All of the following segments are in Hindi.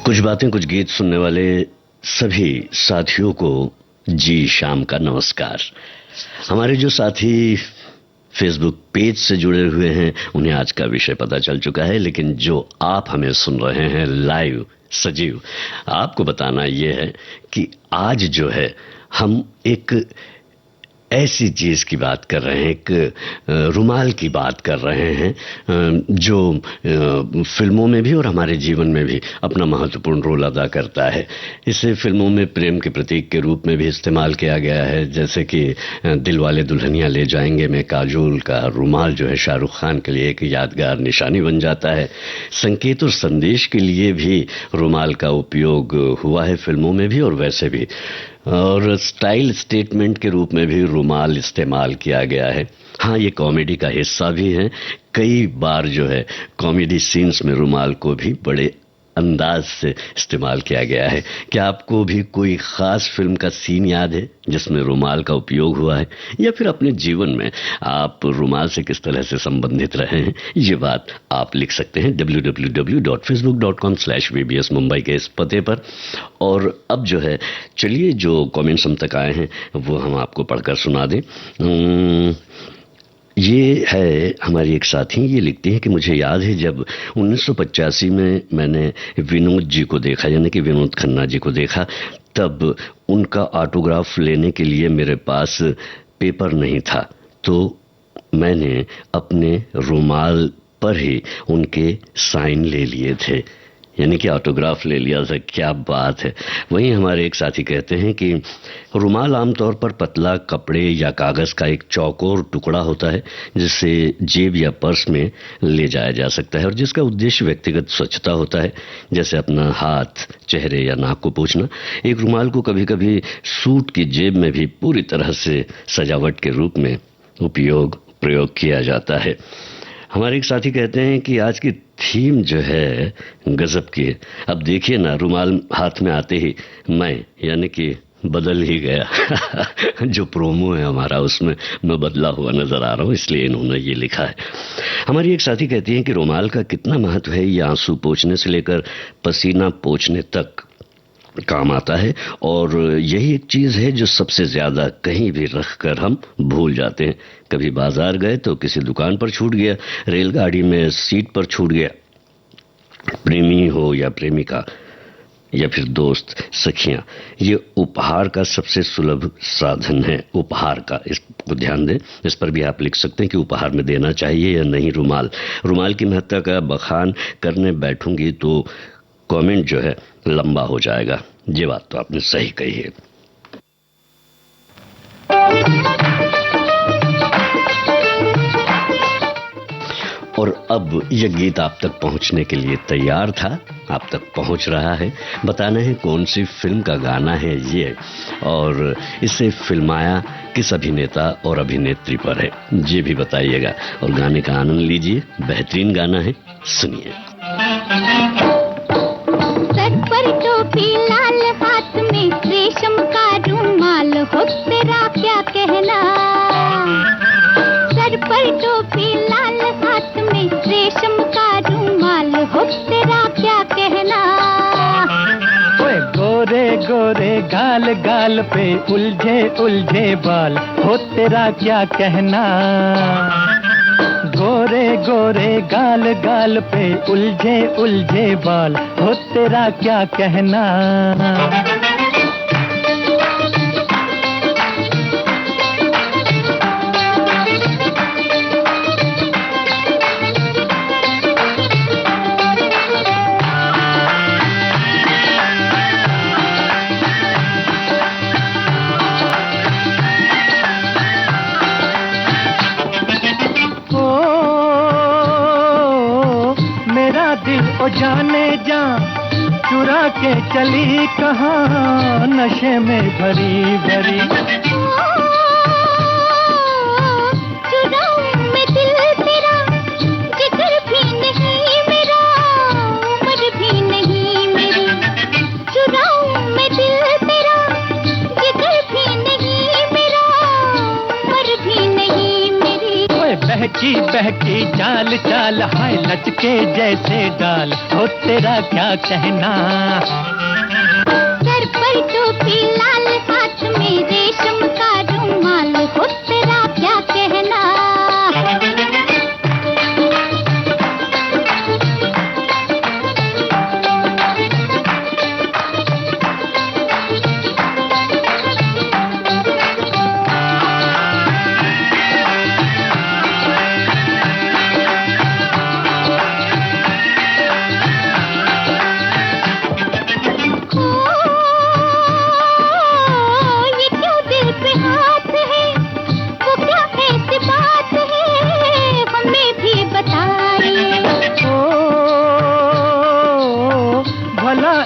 कुछ बातें कुछ गीत सुनने वाले सभी साथियों को जी शाम का नमस्कार। हमारे जो साथी फेसबुक पेज से जुड़े हुए हैं उन्हें आज का विषय पता चल चुका है, लेकिन जो आप हमें सुन रहे हैं लाइव सजीव, आपको बताना यह है कि आज जो है हम एक ऐसी चीज की बात कर रहे हैं, एक रुमाल की बात कर रहे हैं जो फिल्मों में भी और हमारे जीवन में भी अपना महत्वपूर्ण रोल अदा करता है। इसे फिल्मों में प्रेम के प्रतीक के रूप में भी इस्तेमाल किया गया है, जैसे कि दिलवाले दुल्हनिया ले जाएंगे में काजोल का रुमाल जो है शाहरुख खान के लिए एक यादगार निशानी बन जाता है। संकेत और संदेश के लिए भी रुमाल का उपयोग हुआ है फिल्मों में भी और वैसे भी, और स्टाइल स्टेटमेंट के रूप में भी रुमाल इस्तेमाल किया गया है। हाँ, ये कॉमेडी का हिस्सा भी है। कई बार जो है कॉमेडी सीन्स में रुमाल को भी बड़े अंदाज से इस्तेमाल किया गया है। क्या आपको भी कोई खास फिल्म का सीन याद है जिसमें रुमाल का उपयोग हुआ है, या फिर अपने जीवन में आप रुमाल से किस तरह से संबंधित रहे हैं? ये बात आप लिख सकते हैं www.facebook.com/vbs मुंबई के इस पते पर। और अब जो है चलिए जो कमेंट्स हम तक आए हैं वो हम आपको पढ़कर सुना दें। ये है हमारी एक साथी, ये लिखती हैं कि मुझे याद है जब 1985 में मैंने विनोद जी को देखा, यानी कि विनोद खन्ना जी को देखा, तब उनका ऑटोग्राफ लेने के लिए मेरे पास पेपर नहीं था, तो मैंने अपने रुमाल पर ही उनके साइन ले लिए थे, यानी कि ऑटोग्राफ ले लिया था। क्या बात है। वहीं हमारे एक साथी कहते हैं कि रुमाल आमतौर पर पतला कपड़े या कागज का एक चौकोर टुकड़ा होता है जिसे जेब या पर्स में ले जाया जा सकता है और जिसका उद्देश्य व्यक्तिगत स्वच्छता होता है, जैसे अपना हाथ, चेहरे या नाक को पोंछना। एक रुमाल को कभी कभी सूट की जेब में भी पूरी तरह से सजावट के रूप में प्रयोग किया जाता है। हमारे एक साथी कहते हैं कि आज की थीम जो है गजब की है। अब देखिए ना, रुमाल हाथ में आते ही मैं यानी कि बदल ही गया जो प्रोमो है हमारा उसमें मैं बदला हुआ नजर आ रहा हूँ, इसलिए इन्होंने ये लिखा है। हमारी एक साथी कहती है कि रुमाल का कितना महत्व है, ये आंसू पोंछने से लेकर पसीना पोंछने तक काम आता है, और यही एक चीज है जो सबसे ज्यादा कहीं भी रखकर हम भूल जाते हैं। कभी बाजार गए तो किसी दुकान पर छूट गया, रेलगाड़ी में सीट पर छूट गया। प्रेमी हो या प्रेमिका या फिर दोस्त, सखियां, ये उपहार का सबसे सुलभ साधन है। उपहार का, इसको ध्यान दें। इस पर भी आप लिख सकते हैं कि उपहार में देना चाहिए या नहीं रुमाल की महत्ता का बखान करने बैठूंगी तो कमेंट जो है लंबा हो जाएगा। ये बात तो आपने सही कही है। और अब यह गीत आप तक पहुंचने के लिए तैयार था, आप तक पहुंच रहा है। बताना है कौन सी फिल्म का गाना है ये, और इसे फिल्माया किस अभिनेता और अभिनेत्री पर है, ये भी बताइएगा। और गाने का आनंद लीजिए, बेहतरीन गाना है, सुनिए। सर पर टोपी लाल, हाथ में रेशम का रुमाल, हो तेरा क्या कहना। सर पर टोपी लाल, हाथ में रेशम का रुमाल, हो तेरा क्या कहना। ओए गोरे गोरे गाल, गाल पे उलझे उलझे बाल, हो तेरा क्या कहना। गोरे गोरे गाल, गाल पे उलझे उलझे बाल, हो तेरा क्या कहना। ओ जाने जा चुरा के चली कहाँ, नशे में भरी भरी। चुराऊं मैं दिल तेरा, जिगर भी नहीं मेरा, उम्र भी नहीं मेरी। चुराऊं मैं दिल तेरा, जिगर भी नहीं मेरा, उम्र भी नहीं मेरी। ओए बहकी बहकी चाल चाल हाय लचके जैसे डाल, हो तेरा क्या कहना। सर पर टोपी लाल, हाथ में रेशम का रुमाल, हो तेरा क्या कहना।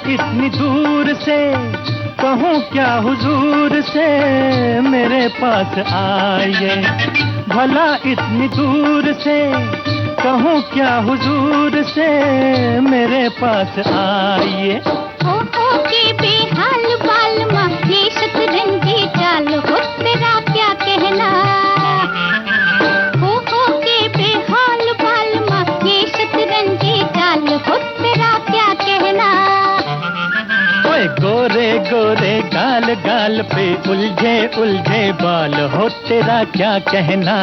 इतनी दूर से कहूँ क्या हुजूर से मेरे पास आइए, भला इतनी दूर से कहूँ क्या हुजूर से मेरे पास आइए। हो के बेहाल बाल माँ, ये शतरंजी चाल, हो तेरा क्या कहना। हो के बेहाल बाल माँ, ये शतरंजी चाल, हो तेरा क्या कहना। ओए गोरे गोरे गाल गाल पे उलझे उलझे बाल, हो तेरा क्या कहना।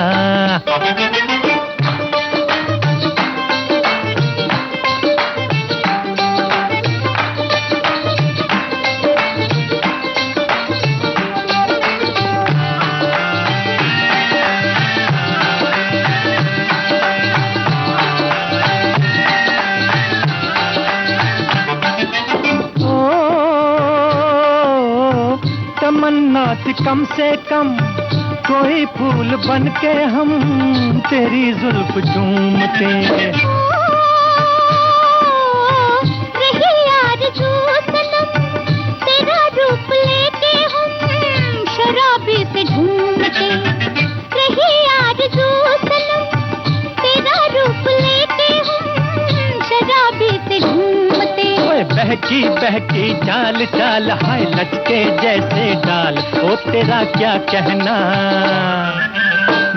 तमन्ना थी कम से कम कोई फूल बन के हम तेरी जुल्फ चूमते। रही आरज़ू सनम, तेरा रूप लेके हम शराबी से झूमते। रही आरज़ू सनम, तेरा रूप लेके हम शराबी से झूमते। बहकी बहकी चाल चाल हाय लचके जैसे डाल, ओ तेरा क्या कहना।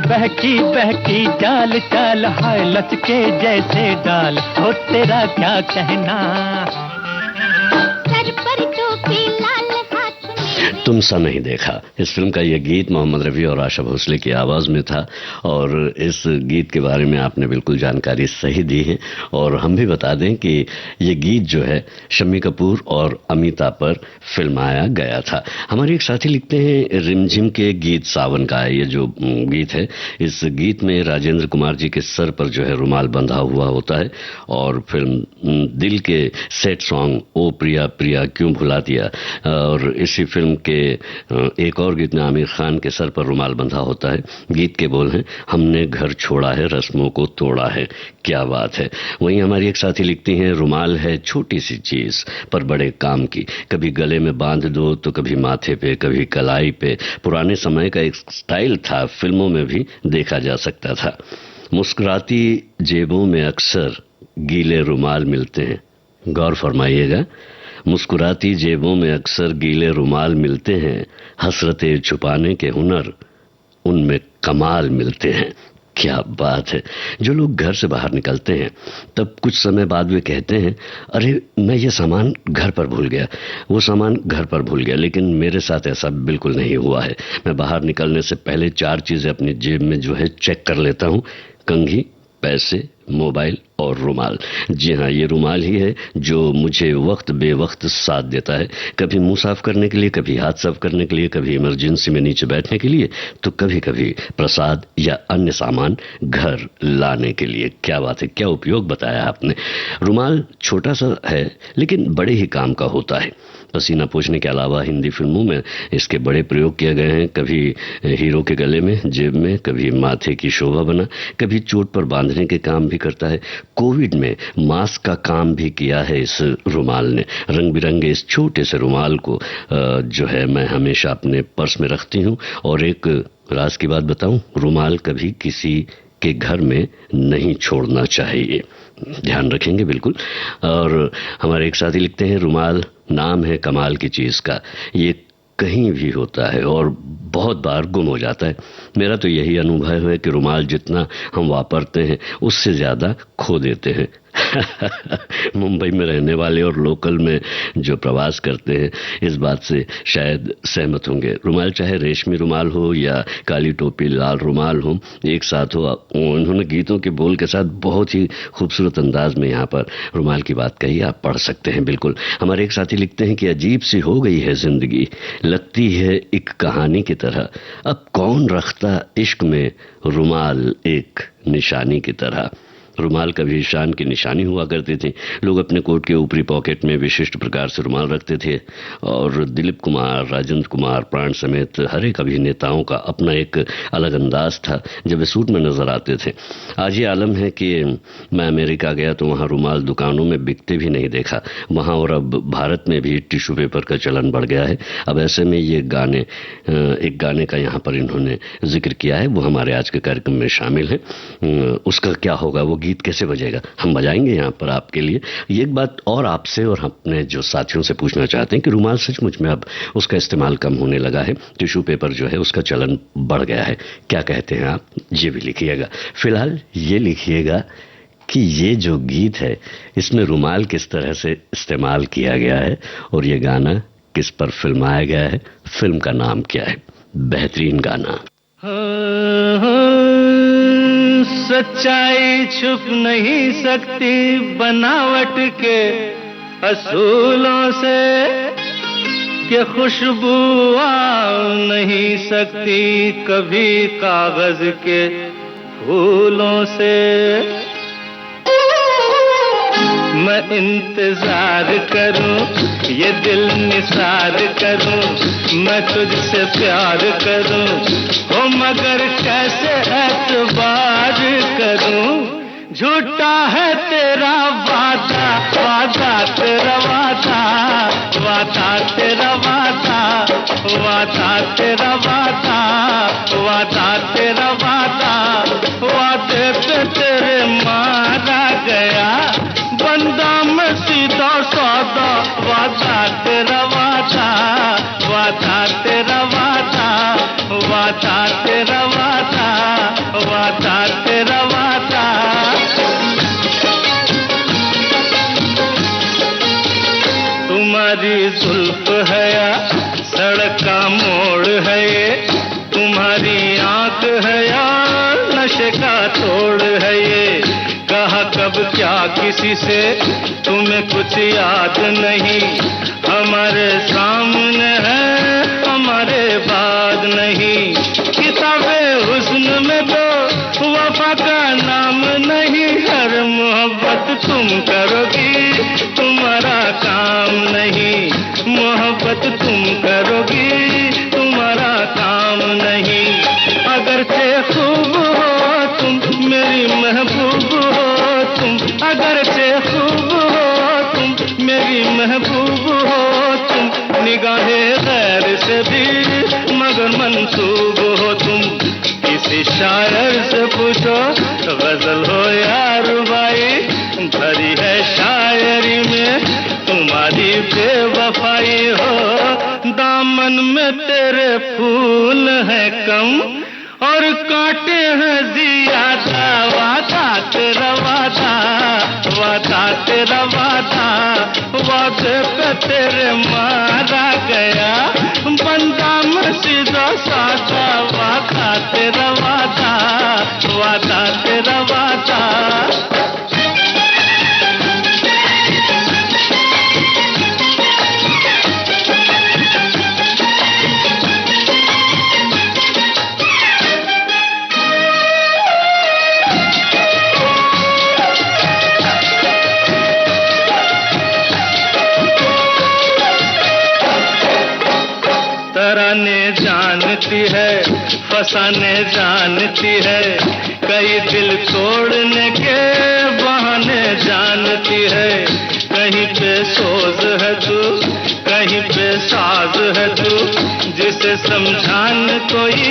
बहकी बहकी चाल चाल हाय लचके जैसे डाल, ओ तेरा क्या कहना। सर पर टोपी लाल, हाथ में तुम सा नहीं देखा, इस फिल्म का यह गीत मोहम्मद रफ़ी और आशा भोसले की आवाज में था। और इस गीत के बारे में आपने बिल्कुल जानकारी सही दी है। और हम भी बता दें कि ये गीत जो है शम्मी कपूर और अमिताभ पर फिल्माया गया था। हमारे एक साथी लिखते हैं रिमझिम के गीत सावन का है ये जो गीत है। इस गीत में राजेंद्र कुमार जी के सर पर जो है रुमाल बंधा हुआ होता है। और फिल्म दिल के सेट सॉन्ग ओ प्रिया प्रिया क्यों भुला दिया, और इसी फिल्म के एक और गीत में आमिर खान के सर पर रुमाल बंधा होता है। गीत के बोल हैं हमने घर छोड़ा है रस्मों को तोड़ा है, क्या बात है। वहीं हमारी एक साथी लिखती हैं रुमाल है छोटी सी चीज पर बड़े काम की, कभी गले में बांध दो तो कभी माथे पे कभी कलाई पे। पुराने समय का एक स्टाइल था, फिल्मों में भी देखा जा सकता था। मुस्कुराती जेबों में अक्सर गीले रुमाल मिलते हैं, गौर फरमाइएगा। मुस्कुराती जेबों में अक्सर गीले रुमाल मिलते हैं, हसरतें छुपाने के हुनर उनमें कमाल मिलते हैं। क्या बात है। जो लोग घर से बाहर निकलते हैं तब कुछ समय बाद वे कहते हैं अरे मैं ये सामान घर पर भूल गया, वो सामान घर पर भूल गया। लेकिन मेरे साथ ऐसा बिल्कुल नहीं हुआ है। मैं बाहर निकलने से पहले 4 चीजें अपनी जेब में जो है चेक कर लेता हूँ, कंघी, पैसे, मोबाइल और रुमाल। जी हाँ, ये रुमाल ही है जो मुझे वक्त बेवक्त साथ देता है। कभी मुंह साफ करने के लिए, कभी हाथ साफ करने के लिए, कभी इमरजेंसी में नीचे बैठने के लिए, तो कभी कभी प्रसाद या अन्य सामान घर लाने के लिए। क्या बात है, क्या उपयोग बताया आपने। रुमाल छोटा सा है लेकिन बड़े ही काम का होता है। पसीना पोंछने के अलावा हिंदी फिल्मों में इसके बड़े प्रयोग किए गए हैं। कभी हीरो के गले में, जेब में, कभी माथे की शोभा बना, कभी चोट पर बांधने के काम भी करता है। कोविड में मास्क का काम भी किया है इस रुमाल ने। रंग बिरंगे इस छोटे से रुमाल को जो है मैं हमेशा अपने पर्स में रखती हूँ। और एक राज की बात बताऊं, रुमाल कभी किसी के घर में नहीं छोड़ना चाहिए, ध्यान रखेंगे बिल्कुल। और हमारे एक साथी लिखते हैं रुमाल नाम है कमाल की चीज का, ये कहीं भी होता है और बहुत बार गुम हो जाता है। मेरा तो यही अनुभव है कि रुमाल जितना हम वापरते हैं उससे ज़्यादा खो देते हैं। मुंबई में रहने वाले और लोकल में जो प्रवास करते हैं इस बात से शायद सहमत होंगे। रुमाल चाहे रेशमी रुमाल हो या काली टोपी लाल रुमाल हो, एक साथ हो। उन्होंने गीतों के बोल के साथ बहुत ही खूबसूरत अंदाज में यहाँ पर रुमाल की बात कही, आप पढ़ सकते हैं। बिल्कुल। हमारे एक साथी लिखते हैं कि अजीब सी हो गई है जिंदगी, लगती है एक कहानी की तरह, अब कौन रखता इश्क में रुमाल एक निशानी की तरह। रुमाल कभी शान की निशानी हुआ करती थी। लोग अपने कोट के ऊपरी पॉकेट में विशिष्ट प्रकार से रुमाल रखते थे और दिलीप कुमार, राजेंद्र कुमार, प्राण समेत हर एक अभिनेताओं का अपना एक अलग अंदाज था जब वे सूट में नजर आते थे। आज ये आलम है कि मैं अमेरिका गया तो वहाँ रुमाल दुकानों में बिकते भी नहीं देखा वहाँ, और अब भारत में भी टिश्यू पेपर का चलन बढ़ गया है। अब ऐसे में ये एक गाने का यहाँ पर इन्होंने जिक्र किया है, वो हमारे आज के कार्यक्रम में शामिल है। उसका क्या होगा, वो गीत कैसे बजेगा, हम बजाएंगे यहाँ पर आपके लिए। ये एक बात और आपसे और अपने जो साथियों से पूछना चाहते हैं कि रुमाल सचमुच में अब उसका इस्तेमाल कम होने लगा है, टिश्यू पेपर जो है उसका चलन बढ़ गया है, क्या कहते हैं आप, ये भी लिखिएगा। फिलहाल ये लिखिएगा कि ये जो गीत है इसमें रुमाल किस तरह से इस्तेमाल किया गया है और ये गाना किस पर फिल्माया गया है, फिल्म का नाम क्या है। बेहतरीन गाना। सच्चाई छुप नहीं सकती बनावट के असूलों से, कि खुशबू आ नहीं सकती कभी कागज के फूलों से। मैं इंतजार करूं, ये दिल निसार करूं, मैं तुझसे प्यार करूं, हो मगर कैसे एतबार करूं। झूठा है तेरा वादा, वादा तेरा वादा, वादा तेरा वादा, वादा तेरा वादा, वादा तेरा वादा, वादे पे तेरे मारा गया बंदा मैं सीधा सादा। वादा तेरा वादा, वादा तेरा वादा, वादा तेरा वादा, वादा तेरा वादा। तुम्हारी जुल्फ है या सड़क का मोड़ है ये, तुम्हारी आंख है या नशे का तोड़ है ये। कहा कब क्या किसी से तुम्हें कुछ याद नहीं, हमारे सामने है हमारे बाद नहीं। किताबे हुस्न में तो वफा का नाम नहीं, हर मोहब्बत तुम करोगी तुम्हारा काम नहीं, मोहब्बत तुम करोगी तुम्हारा काम नहीं। अगर से खूब हो तुम मेरी महबूब हो तुम, अगर से खूब हो तुम मेरी महबूब हो तुम, निगाहे गैर से भी मगर मंसूब हो तुम। किसी शायर से पूछो गजल हो या रुबाई, भरी है शायरी में तुम्हारी बेवफाई हो। दामन में तेरे फूल है कम और कांटे हैं ज्यादा। वादा तेरा वादा, वादा तेरा वादा, वादे पे तेरे मारा गया बंदा मैं सीधा सादा। वादा तेरा वादा, वादा तेरा वादा। तराने जानती है, फसाने जानती है, कई दिल तोड़ने के बहाने जानती है। कहीं पे सोज है तू, कहीं पे साज है तू, जिसे समझाने कोई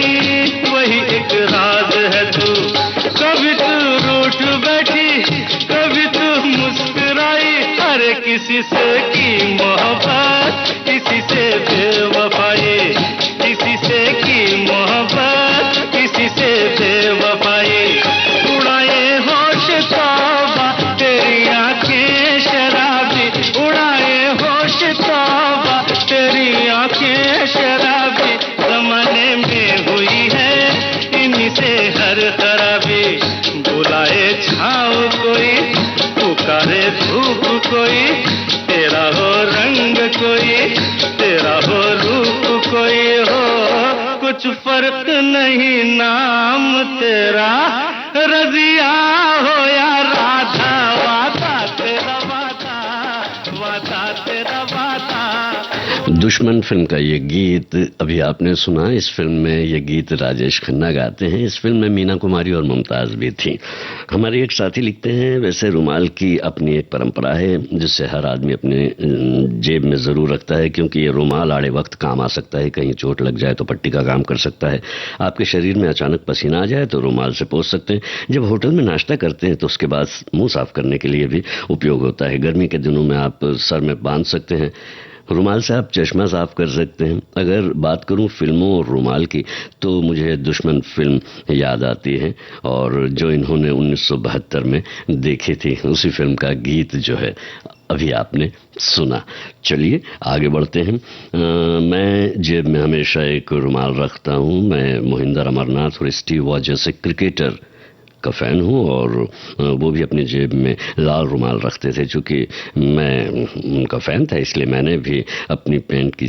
वही एक राज है तू। कभी तू रूठ बैठी, कभी तू मुस्कुराई, हर किसी से की मोहब्बत, किसी से बेवफाई। कोई, तेरा हो रूप कोई हो, कुछ फर्क नहीं नाम तेरा, रजिया हो या राधा, वादा तेरा वादा, वादा तेरा वादा। दुश्मन फिल्म का ये गीत अभी आपने सुना। इस फिल्म में ये गीत राजेश खन्ना गाते हैं। इस फिल्म में मीना कुमारी और मुमताज भी थी। हमारे एक साथी लिखते हैं, वैसे रुमाल की अपनी एक परंपरा है जिससे हर आदमी अपने जेब में जरूर रखता है, क्योंकि ये रुमाल आड़े वक्त काम आ सकता है। कहीं चोट लग जाए तो पट्टी का काम कर सकता है। आपके शरीर में अचानक पसीना आ जाए तो रुमाल से पोंछ सकते हैं। जब होटल में नाश्ता करते हैं तो उसके बाद मुंह साफ करने के लिए भी उपयोग होता है। गर्मी के दिनों में आप सर में बांध सकते हैं। रुमाल से आप चश्मा साफ कर सकते हैं। अगर बात करूं फिल्मों और रुमाल की तो मुझे दुश्मन फिल्म याद आती है, और जो इन्होंने 1972 में देखी थी उसी फिल्म का गीत जो है अभी आपने सुना। चलिए आगे बढ़ते हैं। मैं जेब में हमेशा एक रुमाल रखता हूं। मैं मोहिंदर अमरनाथ और स्टीव वॉ जैसे क्रिकेटर का फैन हूँ, और वो भी अपनी जेब में लाल रुमाल रखते थे। चूंकि मैं उनका फैन था इसलिए मैंने भी अपनी पैंट की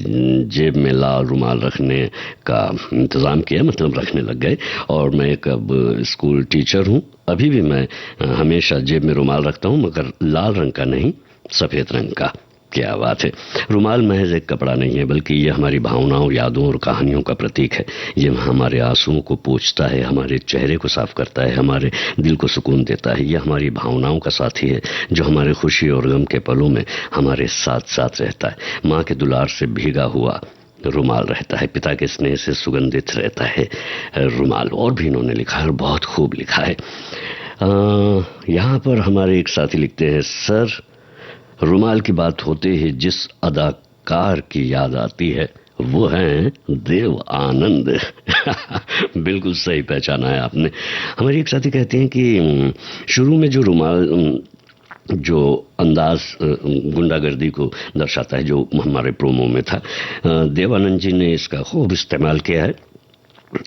जेब में लाल रुमाल रखने का इंतज़ाम किया, मतलब रखने लग गए। और मैं एक अब स्कूल टीचर हूँ। अभी भी मैं हमेशा जेब में रुमाल रखता हूँ, मगर लाल रंग का नहीं, सफ़ेद रंग का। क्या बात है। रुमाल महज एक कपड़ा नहीं है, बल्कि यह हमारी भावनाओं, यादों और कहानियों का प्रतीक है। यह हमारे आंसुओं को पोंछता है, हमारे चेहरे को साफ करता है, हमारे दिल को सुकून देता है। यह हमारी भावनाओं का साथी है जो हमारे खुशी और गम के पलों में हमारे साथ साथ रहता है। माँ के दुलार से भीगा हुआ रुमाल रहता है, पिता के स्नेह से सुगंधित रहता है रुमाल। और भी इन्होंने लिखा है, बहुत खूब लिखा है। यहाँ पर हमारे एक साथी लिखते हैं, सर रुमाल की बात होते ही जिस अदाकार की याद आती है वो है देव आनंद। बिल्कुल सही पहचाना है आपने। हमारे एक साथी कहते हैं कि शुरू में जो रुमाल जो अंदाज गुंडागर्दी को दर्शाता है जो हमारे प्रोमो में था, देवानंद जी ने इसका खूब इस्तेमाल किया है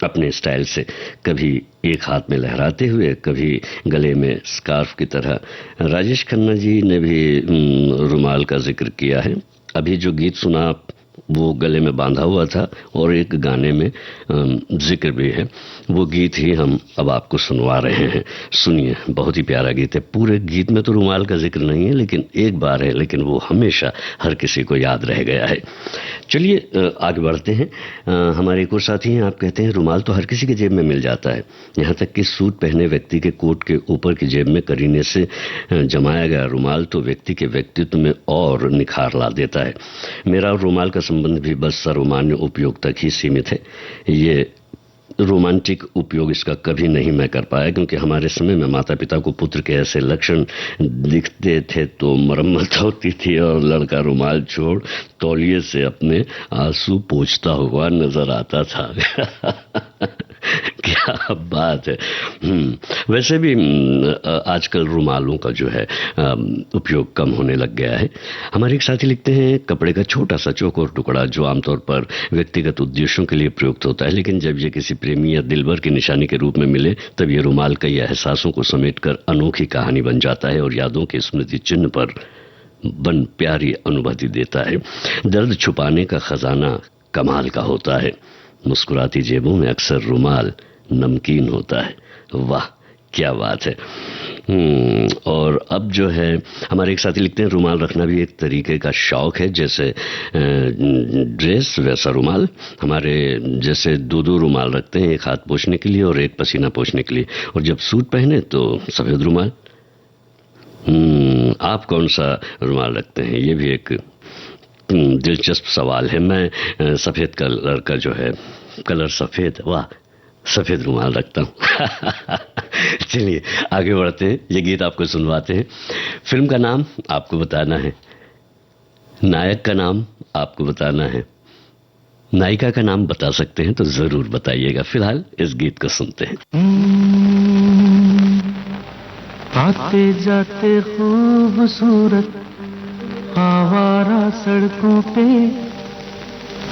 अपने स्टाइल से, कभी एक हाथ में लहराते हुए, कभी गले में स्कार्फ की तरह। राजेश खन्ना जी ने भी रुमाल का जिक्र किया है। अभी जो गीत सुना वो गले में बांधा हुआ था, और एक गाने में जिक्र भी है। वो गीत ही हम अब आपको सुनवा रहे हैं। सुनिए, बहुत ही प्यारा गीत है। पूरे गीत में तो रुमाल का जिक्र नहीं है, लेकिन एक बार है, लेकिन वो हमेशा हर किसी को याद रह गया है। चलिए आगे बढ़ते हैं। हमारे एक और साथी हैं, आप कहते हैं रुमाल तो हर किसी के जेब में मिल जाता है, यहाँ तक कि सूट पहने व्यक्ति के कोट के ऊपर की जेब में करीने से जमाया गया रुमाल तो व्यक्ति के व्यक्तित्व में और निखार ला देता है। मेरा रुमाल का संबंध भी बस सर्वमान्य उपयोग तक ही सीमित है। ये रोमांटिक उपयोग इसका कभी नहीं मैं कर पाया, क्योंकि हमारे समय में माता पिता को पुत्र के ऐसे लक्षण दिखते थे तो मरम्मत होती थी, और लड़का रुमाल छोड़ तौलिए से अपने आंसू पोंछता हुआ नजर आता था। क्या बात है। वैसे भी आजकल रुमालों का जो है उपयोग कम होने लग गया है। हमारे एक साथी लिखते हैं, कपड़े का छोटा सा चौकोर टुकड़ा जो आमतौर पर व्यक्तिगत उद्देश्यों के लिए प्रयुक्त होता है, लेकिन जब ये किसी प्रेमी या दिलबर की निशानी के रूप में मिले तब ये रुमाल कई एहसासों को समेटकर अनोखी कहानी बन जाता है और यादों के स्मृति चिन्ह पर बन प्यारी अनुभूति देता है। दर्द छुपाने का खजाना कमाल का होता है। मुस्कुराती जेबों में अक्सर रुमाल नमकीन होता है। वाह क्या बात है। और अब जो है हमारे एक साथी लिखते हैं, रुमाल रखना भी एक तरीके का शौक है, जैसे ड्रेस वैसा रुमाल। हमारे जैसे दो रुमाल रखते हैं, एक हाथ पोंछने के लिए और एक पसीना पोंछने के लिए, और जब सूट पहने तो सफेद रुमाल। आप कौन सा रुमाल रखते हैं? ये भी एक दिलचस्प सवाल है। मैं सफेद कलर का जो है, कलर सफेद, वाह, सफेद रुमाल रखता हूँ। चलिए आगे बढ़ते हैं, ये गीत आपको सुनवाते हैं। फिल्म का नाम आपको बताना है, नायक का नाम आपको बताना है, नायिका का नाम बता सकते हैं तो जरूर बताइएगा। फिलहाल इस गीत को सुनते हैं। आते जाते खूबसूरत आवारा सड़कों पे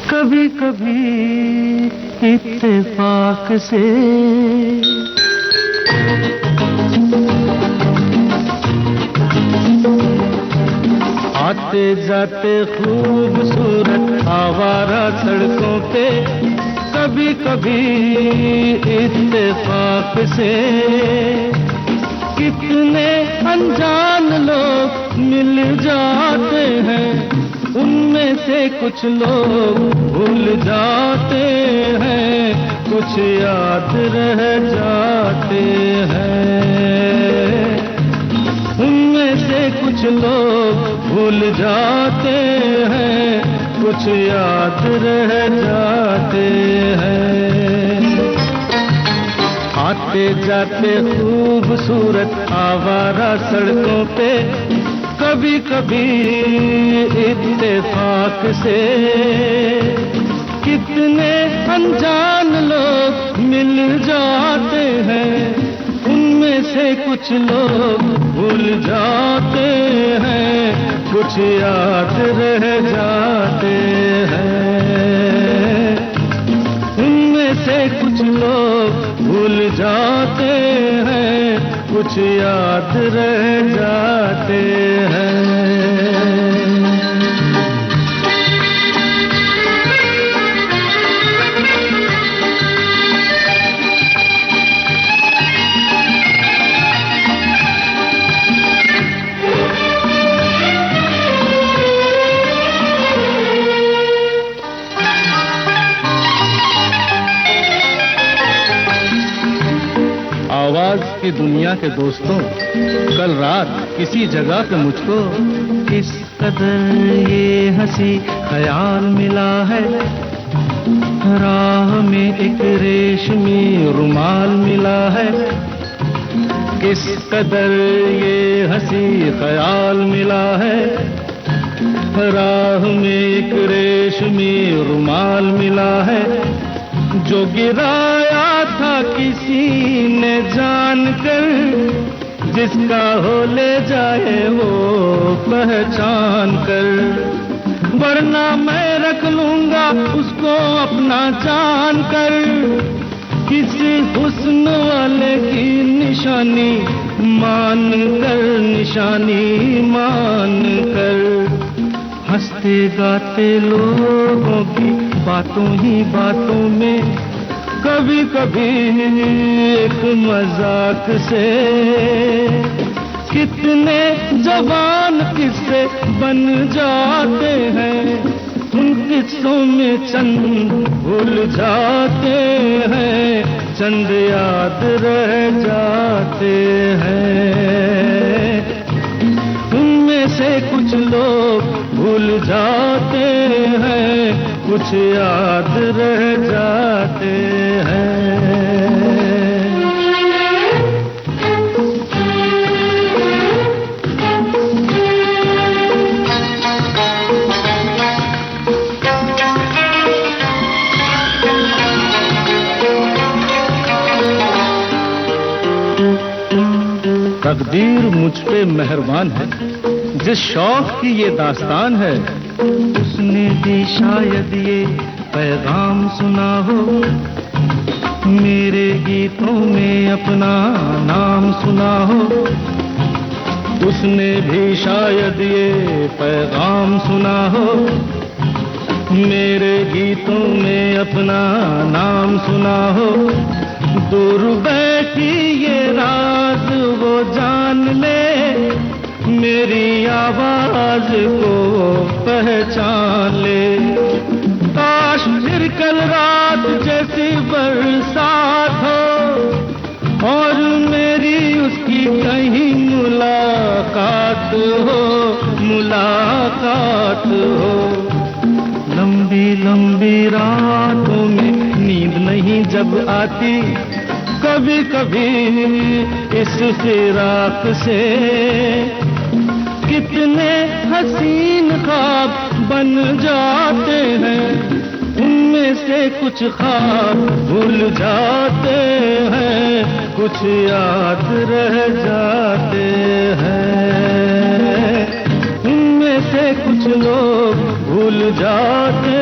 कभी कभी इत्तेफाक से आते जाते खूबसूरत आवारा सड़कों पे कभी कभी इत्तेफाक से कितने अनजान लोग मिल जाते हैं, उनमें से कुछ लोग भूल जाते हैं, कुछ याद रह जाते हैं। उनमें से कुछ लोग भूल जाते हैं, कुछ याद रह जाते हैं। आते जाते खूबसूरत आवारा सड़कों पे कभी कभी इत्तेफाक से कितने अनजान लोग मिल जाते हैं, उनमें से कुछ लोग भूल जाते हैं, कुछ याद रह जाते हैं। उनमें से कुछ लोग भूल जाते हैं, कुछ याद रह जाते हैं। आवाज की दुनिया के दोस्तों, कल रात किसी जगह पे मुझको किस कदर ये हंसी ख्याल मिला है, राह में एक रेशमी रुमाल मिला है। किस कदर ये हंसी ख्याल मिला है, राह में एक रेशमी रुमाल मिला है। जो गिराया था किसी ने जानकर, जिसका हो ले जाए वो पहचान कर, वरना मैं रख लूंगा उसको अपना जान कर। किसी हुस्न वाले की निशानी मान कर, निशानी मान कर। हंसते गाते लोगों की बातों ही बातों में कभी कभी एक मजाक से कितने जवान किस्से बन जाते हैं, उन किस्सों में चंद भूल जाते हैं, चंद याद रह जाते हैं। उनमें से कुछ लोग भूल जाते हैं, कुछ याद रह जाते हैं। तकदीर मुझ पे मेहरबान है, जिस शौक की ये दास्तान है, उसने भी शायद ये पैगाम सुना हो, मेरे गीतों में अपना नाम सुना हो। उसने भी शायद ये पैगाम सुना हो, मेरे गीतों में अपना नाम सुना हो। दूर बैठी ये राज वो जान ले, मेरी आवाज को पहचान ले। काश फिर कल रात जैसी बरसात हो और मेरी उसकी कहीं मुलाकात हो, मुलाकात हो। लंबी लंबी रातों में नींद नहीं जब आती, कभी कभी इस फिराक से कितने हसीन ख्वाब बन जाते हैं, उनमें से कुछ ख्वाब भूल जाते हैं, कुछ याद रह जाते हैं। उनमें से कुछ लोग भूल जाते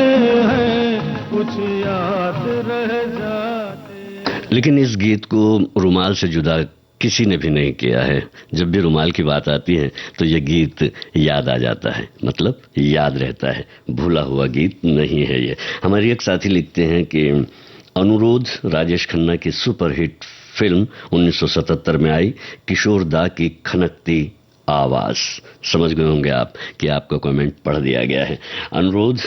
हैं, कुछ याद रह जाते हैं। लेकिन इस गीत को रुमाल से जुदा किसी ने भी नहीं किया है। जब भी रुमाल की बात आती है तो ये गीत याद आ जाता है, मतलब याद रहता है, भूला हुआ गीत नहीं है ये। हमारी एक साथी लिखते हैं कि अनुरोध राजेश खन्ना की सुपरहिट फिल्म 1977 में आई, किशोर दा की खनकती आवाज। समझ गए होंगे आप कि आपका कमेंट पढ़ दिया गया है। अनुरोध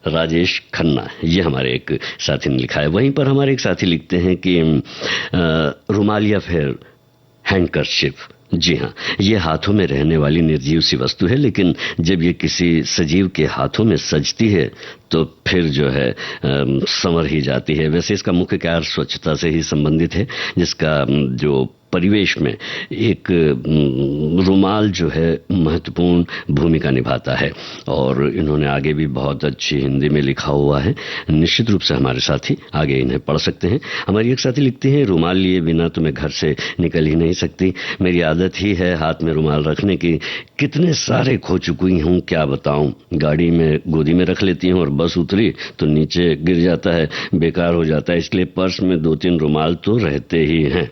राजेश खन्ना, ये हमारे एक साथी ने लिखा है। वहीं पर हमारे एक साथी लिखते हैं कि रुमाल या फिर हैंडकरशिप, जी हाँ, ये हाथों में रहने वाली निर्जीव सी वस्तु है, लेकिन जब ये किसी सजीव के हाथों में सजती है तो फिर जो है संवर ही जाती है। वैसे इसका मुख्य कार्य स्वच्छता से ही संबंधित है, जिसका जो परिवेश में एक रुमाल जो है महत्वपूर्ण भूमिका निभाता है। और इन्होंने आगे भी बहुत अच्छी हिंदी में लिखा हुआ है, निश्चित रूप से हमारे साथी आगे इन्हें पढ़ सकते हैं। हमारी एक साथी लिखती हैं, रुमाल लिए बिना तो मैं घर से निकल ही नहीं सकती, मेरी आदत ही है हाथ में रुमाल रखने की, कितने सारे खो चुकी हूँ क्या बताऊं, गाड़ी में गोदी में रख लेती हूँ और बस उतरी तो नीचे गिर जाता है, बेकार हो जाता है, इसलिए पर्स में 2-3 रुमाल तो रहते ही हैं।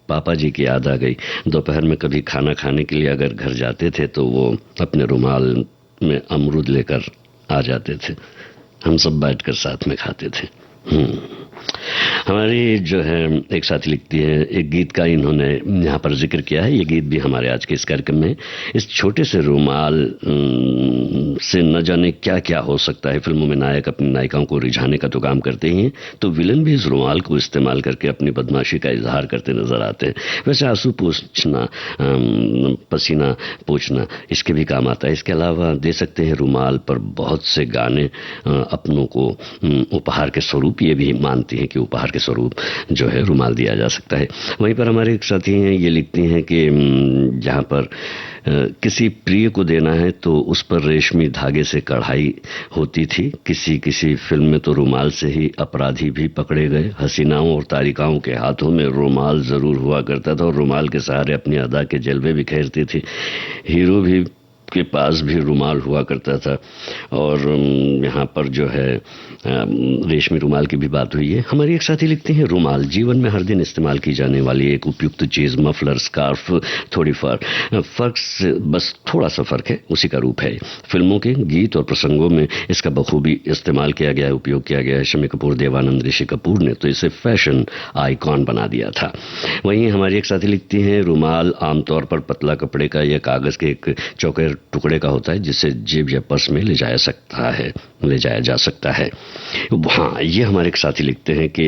पापा जी की याद आ गई, दोपहर में कभी खाना खाने के लिए अगर घर जाते थे तो वो अपने रुमाल में अमरूद लेकर आ जाते थे, हम सब बैठकर साथ में खाते थे। हमारी जो है एक साथी लिखती है, एक गीत का इन्होंने यहाँ पर जिक्र किया है, ये गीत भी हमारे आज के इस कार्यक्रम में। इस छोटे से रुमाल से न जाने क्या क्या हो सकता है। फिल्मों में नायक अपनी नायिकाओं को रिझाने का तो काम करते ही हैं, तो विलन भी इस रुमाल को इस्तेमाल करके अपनी बदमाशी का इजहार करते नजर आते हैं। वैसे आंसू पोंछना, पसीना पोंछना इसके भी काम आता है। इसके अलावा दे सकते हैं रुमाल पर बहुत से गाने अपनों को उपहार के स्वरूप, ये भी मानती हैं कि उपहार के स्वरूप जो है रुमाल दिया जा सकता है। वहीं पर हमारे एक साथी हैं, ये लिखती हैं कि जहां पर किसी प्रिय को देना है तो उस पर रेशमी धागे से कढ़ाई होती थी, किसी फिल्म में तो रुमाल से ही अपराधी भी पकड़े गए, हसीनाओं और तारिकाओं के हाथों में रुमाल जरूर हुआ करता था और रुमाल के सहारे अपनी अदा के जलवे बिखेरती थी, हीरो भी के पास भी रुमाल हुआ करता था। और यहाँ पर जो है रेशमी रुमाल की भी बात हुई है। हमारी एक साथी लिखते हैं, रुमाल जीवन में हर दिन इस्तेमाल की जाने वाली एक उपयुक्त चीज, मफलर, स्कार्फ, थोड़ी फर्क से बस थोड़ा सा फर्क है, उसी का रूप है। फिल्मों के गीत और प्रसंगों में इसका बखूबी इस्तेमाल किया गया है, उपयोग किया गया है। शम्मी कपूर, देवानंद, ऋषि कपूर ने तो इसे फैशन आइकॉन बना दिया था। वहीं हमारी एक साथी लिखती हैं, रुमाल आमतौर पर पतला कपड़े का या कागज के एक चौके टुकड़े का होता है, जिसे जेब या पर्स में ले जाया जा सकता है। हाँ, ये हमारे एक साथी लिखते हैं कि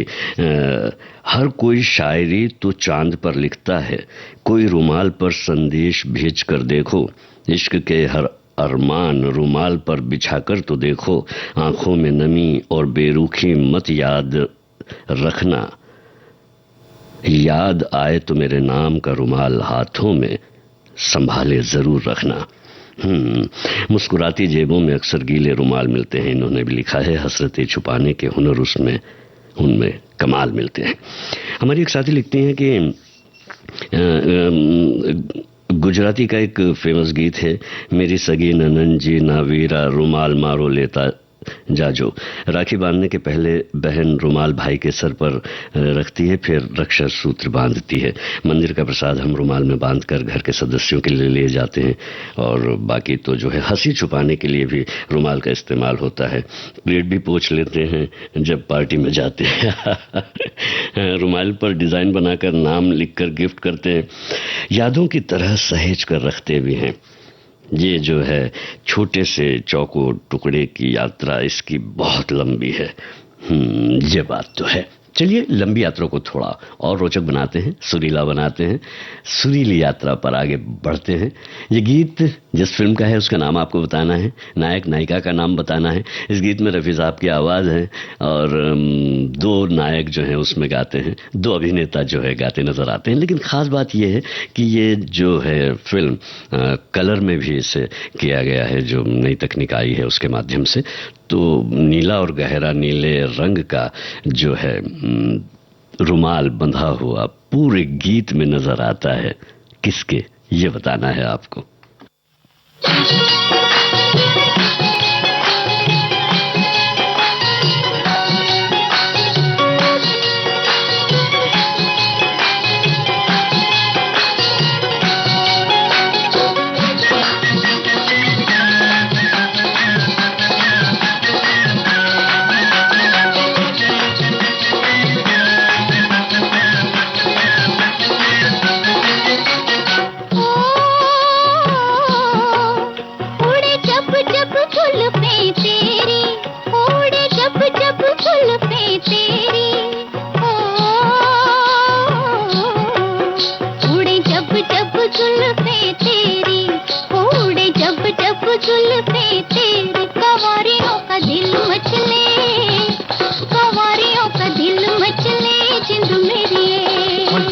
हर कोई शायरी तो चांद पर लिखता है, कोई रुमाल पर संदेश भेज कर देखो, इश्क के हर अरमान रुमाल पर बिछाकर तो देखो, आंखों में नमी और बेरुखी मत याद रखना, याद आए तो मेरे नाम का रुमाल हाथों में संभाले जरूर रखना। मुस्कुराती जेबों में अक्सर गीले रुमाल मिलते हैं, इन्होंने भी लिखा है, हसरतें छुपाने के हुनर उनमें कमाल मिलते हैं। हमारी एक साथी लिखती हैं कि गुजराती का एक फेमस गीत है, मेरी सगी ननन जी ना वीरा रुमाल मारो लेता जाजो। राखी बांधने के पहले बहन रुमाल भाई के सर पर रखती है, फिर रक्षा सूत्र बांधती है। मंदिर का प्रसाद हम रुमाल में बांधकर घर के सदस्यों के लिए ले जाते हैं। और बाकी तो जो है हंसी छुपाने के लिए भी रुमाल का इस्तेमाल होता है। प्लेट भी पोंछ लेते हैं जब पार्टी में जाते हैं। रुमाल पर डिजाइन बनाकर नाम लिखकर गिफ्ट करते हैं, यादों की तरह सहेज कर रखते भी हैं। ये जो है छोटे से चौको टुकड़े की यात्रा, इसकी बहुत लंबी है। ये बात तो है। चलिए लंबी यात्रा को थोड़ा और रोचक बनाते हैं, सुरीला बनाते हैं, सुरीली यात्रा पर आगे बढ़ते हैं। ये गीत जिस फिल्म का है उसका नाम आपको बताना है, नायक नायिका का नाम बताना है। इस गीत में रफी साहब की आवाज़ है और 2 नायक जो हैं उसमें गाते हैं, 2 अभिनेता जो है गाते नजर आते हैं। लेकिन खास बात यह है कि ये जो है फिल्म कलर में भी इसे किया गया है, जो नई तकनीक आई है उसके माध्यम से। तो नीला और गहरा नीले रंग का जो है रुमाल बंधा हुआ पूरे गीत में नजर आता है। किसके, ये बताना है आपको।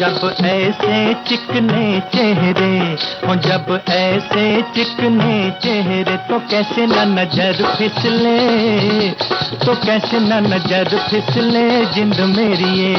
जब ऐसे चिकने चेहरे हो, जब ऐसे चिकने चेहरे, तो कैसे न नजर फिसले, तो कैसे न नजर फिसले जिंद मेरी ये।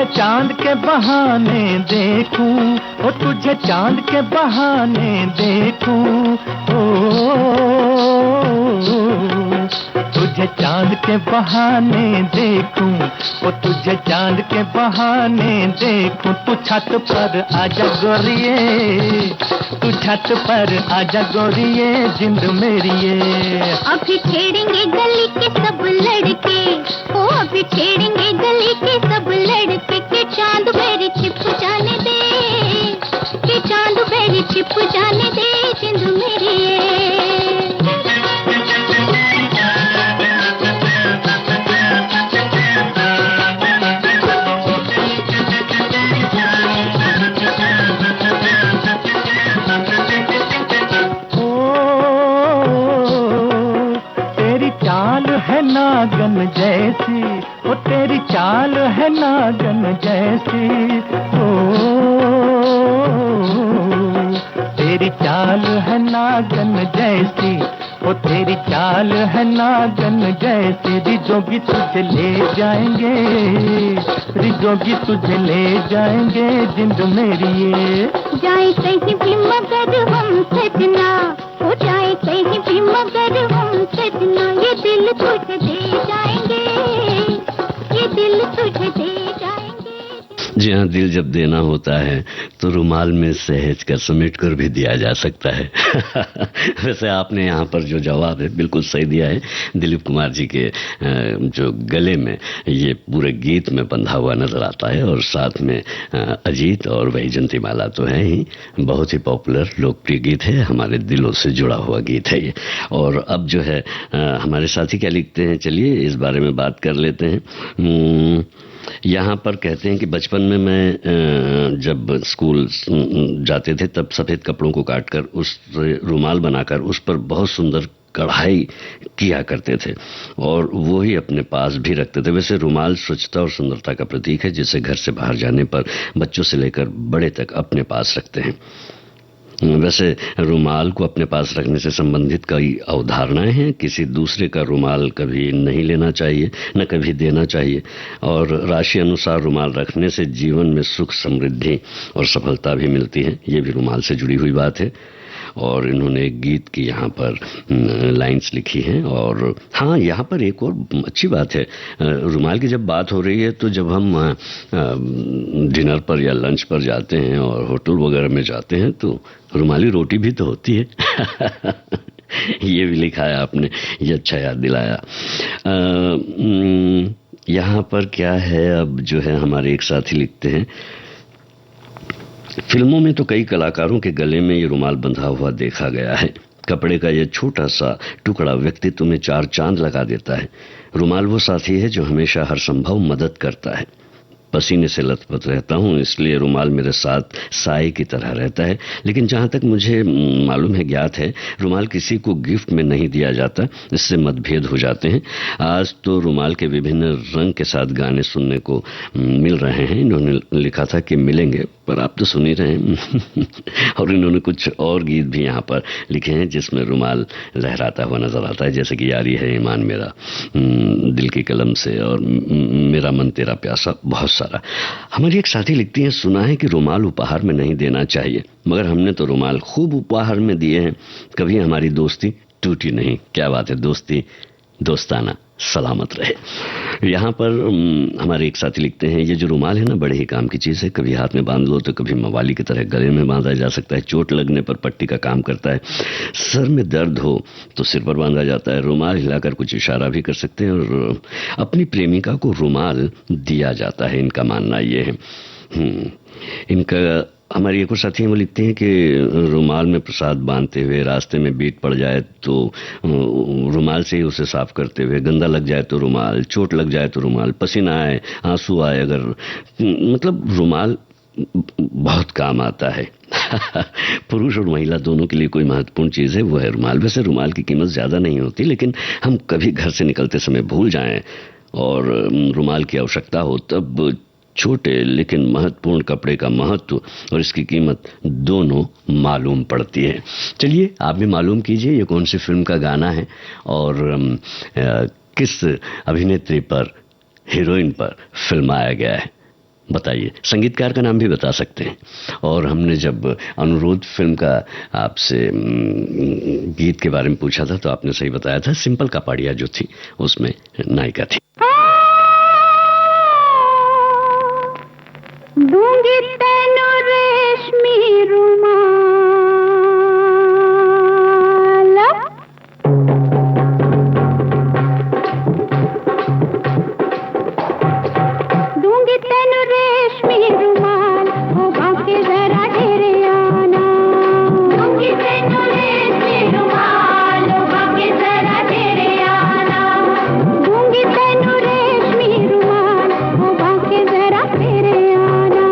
चांद के बहाने देखूं, ओ तुझे चांद के बहाने देखूं, ओ तुझे चांद के बहाने देखूं, ओ तुझे चांद के बहाने देखूं। तू छत पर आजा गोरिये, तू छत पर आजा गोरिये जिंद मेरी ये। अभी छेड़ेंगे गली के सब लड़के, ओ अभी छेड़ेंगे गली के सब लड़के, के चांद मेरी छिप जाने दे, के चांद मेरी छिप जाने दे जिंद मेरी ये। नागन जैसी, ओ तेरी चाल है नागन जैसी, ओ तेरी चाल है नागन जैसी, ओ तेरी चाल है नागन जैसी। रिजोगी तुझे ले जाएंगे, रिजोगी तुझे ले जाएंगे जिंद मेरी ये। जाए कहीं भी मगर हम सजना, हो जाए कहीं भी मगर हम सजना, ये दिल तुझे दे जाएंगे, ये दिल तुझे दे जाएंगे। जी हाँ, दिल जब देना होता है तो रुमाल में सहेज कर समेट कर भी दिया जा सकता है। वैसे आपने यहाँ पर जो जवाब है बिल्कुल सही दिया है। दिलीप कुमार जी के जो गले में ये पूरे गीत में बंधा हुआ नजर आता है, और साथ में अजीत और वैजयंती माला तो है ही, बहुत ही पॉपुलर लोकप्रिय गीत है, हमारे दिलों से जुड़ा हुआ गीत है ये। और अब जो है हमारे साथी क्या लिखते हैं, चलिए इस बारे में बात कर लेते हैं। यहाँ पर कहते हैं कि बचपन में मैं जब स्कूल जाते थे तब सफ़ेद कपड़ों को काटकर उस रुमाल बनाकर उस पर बहुत सुंदर कढ़ाई किया करते थे और वो ही अपने पास भी रखते थे। वैसे रुमाल स्वच्छता और सुंदरता का प्रतीक है, जिसे घर से बाहर जाने पर बच्चों से लेकर बड़े तक अपने पास रखते हैं। वैसे रुमाल को अपने पास रखने से संबंधित कई अवधारणाएं हैं। किसी दूसरे का रुमाल कभी नहीं लेना चाहिए, न कभी देना चाहिए, और राशि अनुसार रुमाल रखने से जीवन में सुख, समृद्धि और सफलता भी मिलती है। ये भी रुमाल से जुड़ी हुई बात है। और इन्होंने एक गीत की यहाँ पर लाइंस लिखी हैं। और हाँ, यहाँ पर एक और अच्छी बात है, रुमाल की जब बात हो रही है तो जब हम डिनर पर या लंच पर जाते हैं और होटल वगैरह में जाते हैं तो रुमाली रोटी भी तो होती है। ये भी लिखा है आपने, ये अच्छा याद दिलाया। यहाँ पर क्या है, अब जो है हमारे एक साथी लिखते हैं, फिल्मों में तो कई कलाकारों के गले में ये रुमाल बंधा हुआ देखा गया है। कपड़े का यह छोटा सा टुकड़ा व्यक्तित्व में चार चांद लगा देता है। रुमाल वो साथी है जो हमेशा हर संभव मदद करता है। पसीने से लथपथ रहता हूँ, इसलिए रुमाल मेरे साथ साए की तरह रहता है। लेकिन जहाँ तक मुझे मालूम है, ज्ञात है, रुमाल किसी को गिफ्ट में नहीं दिया जाता, इससे मतभेद हो जाते हैं। आज तो रुमाल के विभिन्न रंग के साथ गाने सुनने को मिल रहे हैं। इन्होंने लिखा था कि मिलेंगे, पर आप तो सुन ही रहे हैं। और इन्होंने कुछ और गीत भी यहाँ पर लिखे हैं जिसमें रुमाल लहराता हुआ नजर आता है, जैसे कि यारी है ईमान मेरा, दिल की कलम से, और मेरा मन तेरा प्यासा, बहुत सारा। हमारी एक साथी लिखती है, सुना है कि रुमाल उपहार में नहीं देना चाहिए, मगर हमने तो रुमाल खूब उपहार में दिए हैं, कभी हमारी दोस्ती टूटी नहीं। क्या बात है, दोस्ती दोस्ताना सलामत रहे। यहाँ पर हमारे एक साथी लिखते हैं, ये जो रुमाल है ना, बड़े ही काम की चीज़ है। कभी हाथ में बांध लो तो कभी मवाली की तरह गले में बांधा जा सकता है। चोट लगने पर पट्टी का काम करता है। सर में दर्द हो तो सिर पर बांधा जाता है। रुमाल हिलाकर कुछ इशारा भी कर सकते हैं, और अपनी प्रेमिका को रुमाल दिया जाता है, इनका मानना ये है। इनका हमारी एक और साथी हैं, वो लिखते हैं कि रुमाल में प्रसाद बांधते हुए रास्ते में बीट पड़ जाए तो रुमाल से ही उसे साफ करते हुए, गंदा लग जाए तो रुमाल, चोट लग जाए तो रुमाल, पसीना आए, आंसू आए अगर, मतलब रुमाल बहुत काम आता है। पुरुष और महिला दोनों के लिए कोई महत्वपूर्ण चीज़ है, वो है रुमाल। वैसे रुमाल की कीमत ज़्यादा नहीं होती, लेकिन हम कभी घर से निकलते समय भूल जाएं और रुमाल की आवश्यकता हो, तब छोटे लेकिन महत्वपूर्ण कपड़े का महत्व और इसकी कीमत दोनों मालूम पड़ती है। चलिए आप भी मालूम कीजिए ये कौन सी फिल्म का गाना है और किस अभिनेत्री पर, हीरोइन पर फिल्माया गया है, बताइए। संगीतकार का नाम भी बता सकते हैं। और हमने जब अनुरोध फिल्म का आपसे गीत के बारे में पूछा था तो आपने सही बताया था, सिंपल कापाड़िया जो थी उसमें नायिका थी। दूंगी तेनू रेशमी रुमाल, दूंगी तेनू रेशमी रुमाल, हो बाके जरा घेरे आना। दूंगी तेनू रेशमी रुमाल, हो बाके जरा घेरे आना। दूंगी तेनू रेशमी रुमाल, हो बाके जरा घेरे आना।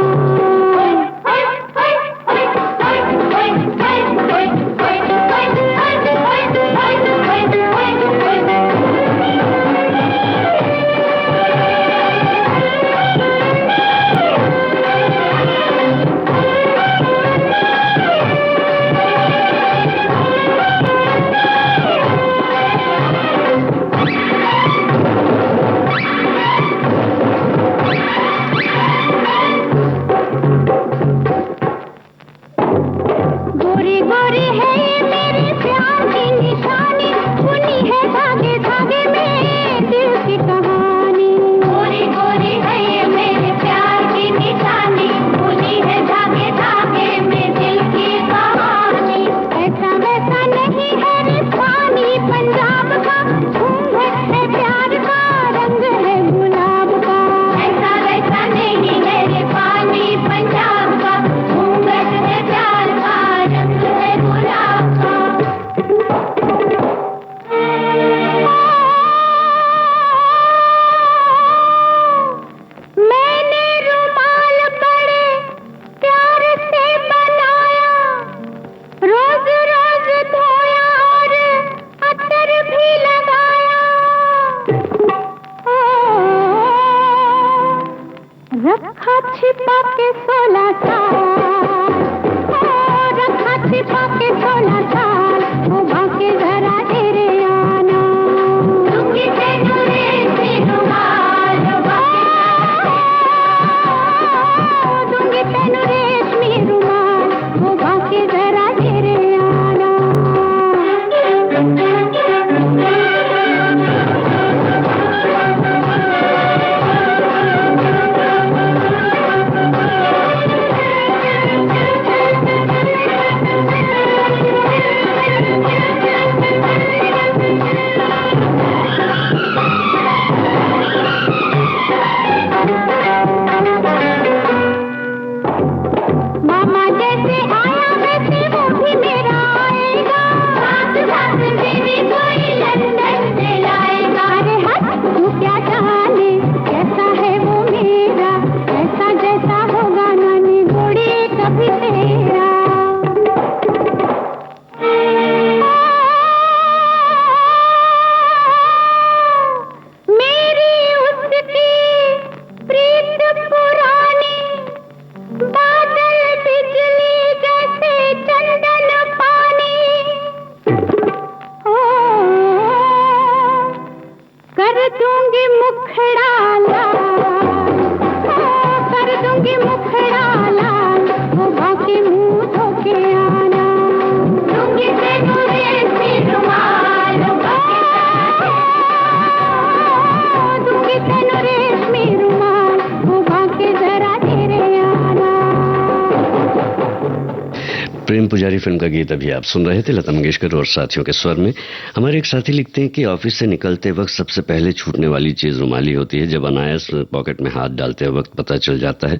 गोरी गोरी है ये मेरे प्यार की निशानी, सुनी है धागे धागे में दिल की कहानी। गोरी गोरी है ये मेरे प्यार की निशानी, सुनी है धागे धागे में दिल की कहानी। ऐसा वैसा नहीं है रिफानी पंजाब का, घूंघट है प्यार का, रंग है गुलाब का। ऐसा वैसा नहीं है रिफानी पंजाब का, घूंघट है प्यार का, रंग है गुलाब का। मैंने रुमाल बड़े प्यार से बनाया, रोज रोज धोया और अतर भी लगाया। रखा छिपा के 16 साल, रखा छिपा के 16 साल, वो बाके जरा तेरे आना। दूंगी तेनू रेशमी रुमाल, दूंगी तेनू रेशमी रुमाल, वो बाके जरा तेरे आना। मामा जैसे आया वैसे वो भी मेरा आएगा, साथ साथ मेरी कोई लंदन से लाएगा। अरे हट तू क्या जाने कैसा है वो मेरा, ऐसा जैसा होगा नानी गोड़ी कभी तेरा। मेरी उसकी प्रीत पुरानी, बादल बिजली जैसे चंदन पानी। ओ कर दूंगी मुखड़ा लाल, कर दूंगी मुखड़ा लाल, वो बाकी मुंह धोके आना। दूंगी तेनू रेशमी रुमाल, दूंगी तेनू रेशमी रुमाल, वो बाकी जरा तेरे आना। प्रेम पुजारी फिल्म का गीत अभी आप सुन रहे थे, लता मंगेशकर और साथियों के स्वर में। हमारे एक साथी लिखते हैं कि ऑफिस से निकलते वक्त सबसे पहले छूटने वाली चीज रुमाली होती है। जब अनायास पॉकेट में हाथ डालते वक्त पता चल जाता है,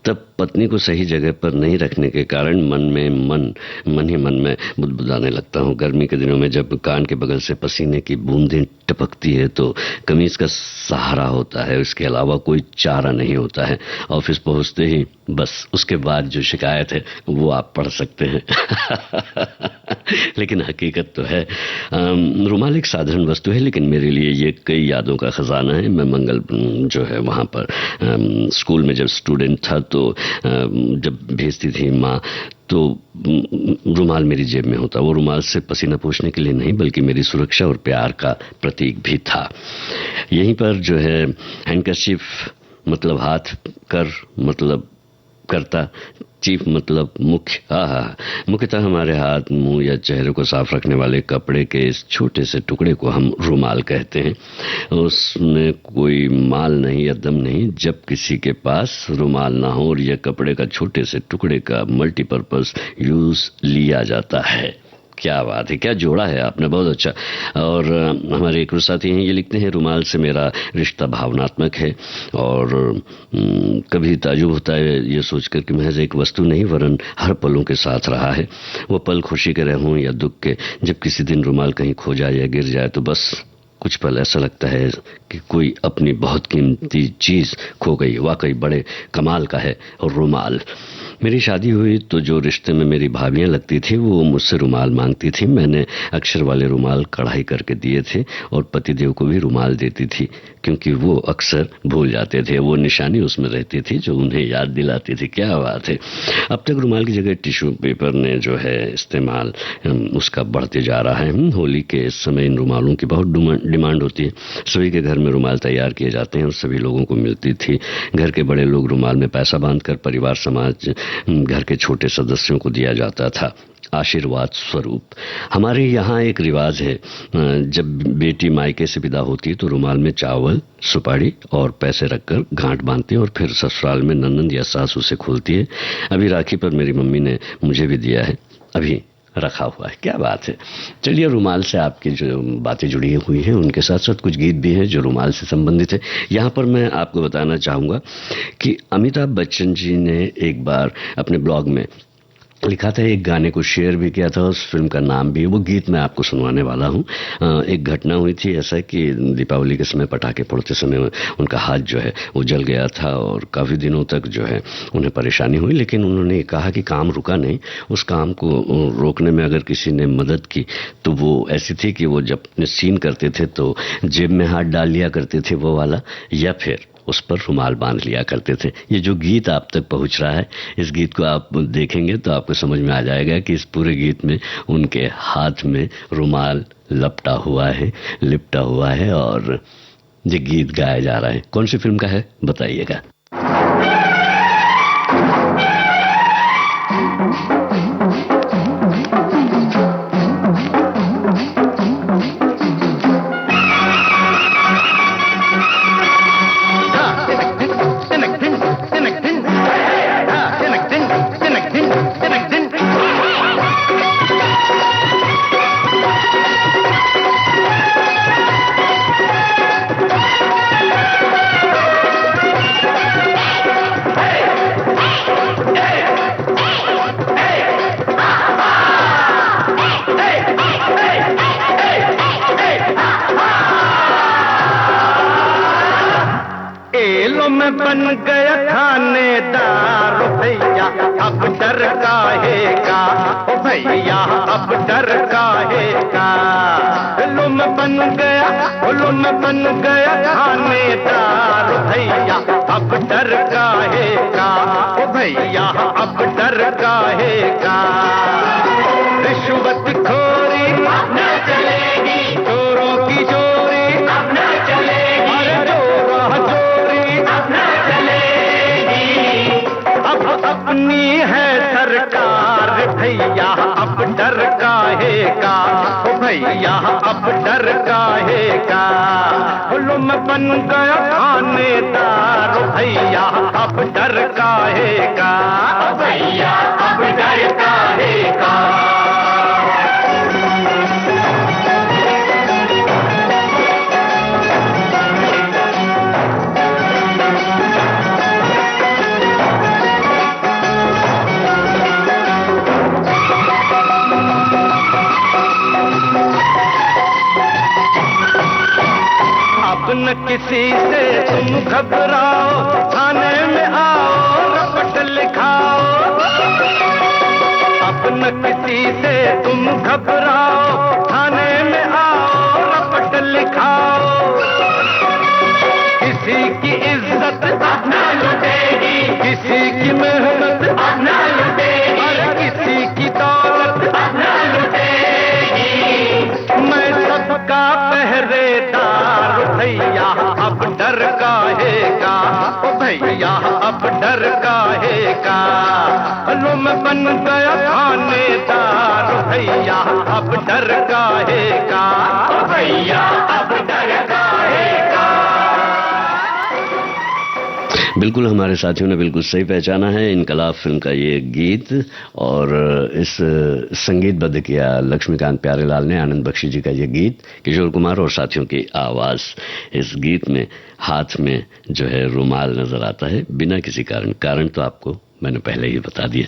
तब पत्नी को सही जगह पर नहीं रखने के कारण मन ही मन में बुदबुदाने लगता हूँ। गर्मी के दिनों में जब कान के बगल से पसीने की बूंदें टपकती है तो कमीज का सहारा होता है, इसके अलावा कोई चारा नहीं होता है। ऑफिस पहुंचते ही बस उसके बाद जो शिकायत है वो आप पढ़ सकते हैं। लेकिन हकीकत तो है, रुमाल एक साधारण वस्तु है, लेकिन मेरे लिए ये कई यादों का खजाना है। मैं मंगल जो है वहाँ पर स्कूल में जब स्टूडेंट था तो जब भेजती थी माँ तो रुमाल मेरी जेब में होता। वो रुमाल से पसीना पोंछने के लिए नहीं बल्कि मेरी सुरक्षा और प्यार का प्रतीक भी था। यहीं पर जो है हैंडकरचीफ मतलब हाथ, कर मतलब करता, चीफ मतलब मुख्य। मुख्यतः हमारे हाथ, मुंह या चेहरे को साफ रखने वाले कपड़े के इस छोटे से टुकड़े को हम रुमाल कहते हैं। उसमें कोई माल नहीं या दम नहीं जब किसी के पास रुमाल ना हो और यह कपड़े का छोटे से टुकड़े का मल्टीपर्पज यूज लिया जाता है। क्या बात है, क्या जोड़ा है आपने, बहुत अच्छा। और हमारे एक साथी हैं, ये लिखते हैं, रुमाल से मेरा रिश्ता भावनात्मक है और कभी ताजुब होता है ये सोचकर कि महज एक वस्तु नहीं वरन हर पलों के साथ रहा है। वो पल खुशी के रहे हों या दुख के, जब किसी दिन रुमाल कहीं खो जाए या गिर जाए तो बस कुछ पल ऐसा लगता है कि कोई अपनी बहुत कीमती चीज खो गई। वाकई बड़े कमाल का है रुमाल। मेरी शादी हुई तो जो रिश्ते में मेरी भाभियां लगती थी वो मुझसे रुमाल मांगती थी। मैंने अक्षर वाले रुमाल कढ़ाई करके दिए थे और पतिदेव को भी रुमाल देती थी क्योंकि वो अक्सर भूल जाते थे। वो निशानी उसमें रहती थी जो उन्हें याद दिलाती थी। क्या बात है। अब तक रुमाल की जगह टिश्यू पेपर ने जो है इस्तेमाल उसका बढ़ते जा रहा है। होली के समय इन रुमालों की बहुत डिमांड होती है। सभी के घर में रुमाल तैयार किए जाते हैं और सभी लोगों को मिलती थी। घर के बड़े लोग रुमाल में पैसा बांधकर परिवार समाज घर के छोटे सदस्यों को दिया जाता था आशीर्वाद स्वरूप। हमारे यहाँ एक रिवाज है, जब बेटी मायके से विदा होती है तो रुमाल में चावल, सुपारी और पैसे रखकर गांठ बांधती है और फिर ससुराल में ननंद या सास उसे खोलती है। अभी राखी पर मेरी मम्मी ने मुझे भी दिया है, अभी रखा हुआ है। क्या बात है। चलिए, रुमाल से आपकी जो बातें जुड़ी हुई हैं उनके साथ साथ कुछ गीत भी हैं जो रुमाल से संबंधित है। यहाँ पर मैं आपको बताना चाहूँगा कि अमिताभ बच्चन जी ने एक बार अपने ब्लॉग में लिखा था, एक गाने को शेयर भी किया था, उस फिल्म का नाम भी, वो गीत मैं आपको सुनवाने वाला हूँ। एक घटना हुई थी ऐसा कि दीपावली के समय पटाखे फोड़ते समय उनका हाथ जो है वो जल गया था और काफ़ी दिनों तक जो है उन्हें परेशानी हुई। लेकिन उन्होंने कहा कि काम रुका नहीं, उस काम को रोकने में अगर किसी ने मदद की तो वो ऐसी थी कि वो जब अपने सीन करते थे तो जेब में हाथ डाल लिया करते थे वो वाला, या फिर उस पर रुमाल बांध लिया करते थे। ये जो गीत आप तक पहुंच रहा है, इस गीत को आप देखेंगे तो आपको समझ में आ जाएगा कि इस पूरे गीत में उनके हाथ में रुमाल लिपटा हुआ है और ये गीत गाया जा रहा है। कौन सी फिल्म का है बताइएगा। में बन गया थानेदार भैया, अब डर काहेगा ओ भैया, अब डर काहेगा। लो में बन गया थानेदार भैया, अब डर काहेगा ओ भैया, अब डर काहेगा। रिश्वत खोरी अब न चलेगी, चोरों की चोरी अब न चलेगी, अरे चोरी अब न चलेगी। अब अपनी है सरकार भैया, अब डर काहेगा ओ भैया, अब डर काहेगा। लो में बन गया थानेदार भैया, अब डर काहेगा ओ भैया, अब डर काहेगा। न किसी से तुम घबराओ, थाने में आओ रपट लिखाओ। अब न किसी से तुम घबराओ, थाने में आओ रपट लिखाओ। किसी की इज्जत अब न लुटेगी, किसी की मेहनत अब न लुटेगी, और किसी की दौलत अब न लुटेगी। मैं सबका पहरेदार भैया, अब डर काहेगा ओ भैया, अब डर काहेगा। लो मैं बन गया थानेदार भैया, अब डर काहेगा ओ भैया, अब डर काहेगा। बिल्कुल हमारे साथियों ने बिल्कुल सही पहचाना है इनकलाब फिल्म का ये गीत, और इस संगीतबद्ध किया लक्ष्मीकांत प्यारेलाल ने। आनंद बख्शी जी का ये गीत, किशोर कुमार और साथियों की आवाज। इस गीत में हाथ में जो है रुमाल नजर आता है बिना किसी कारण तो आपको मैंने पहले ही बता दिया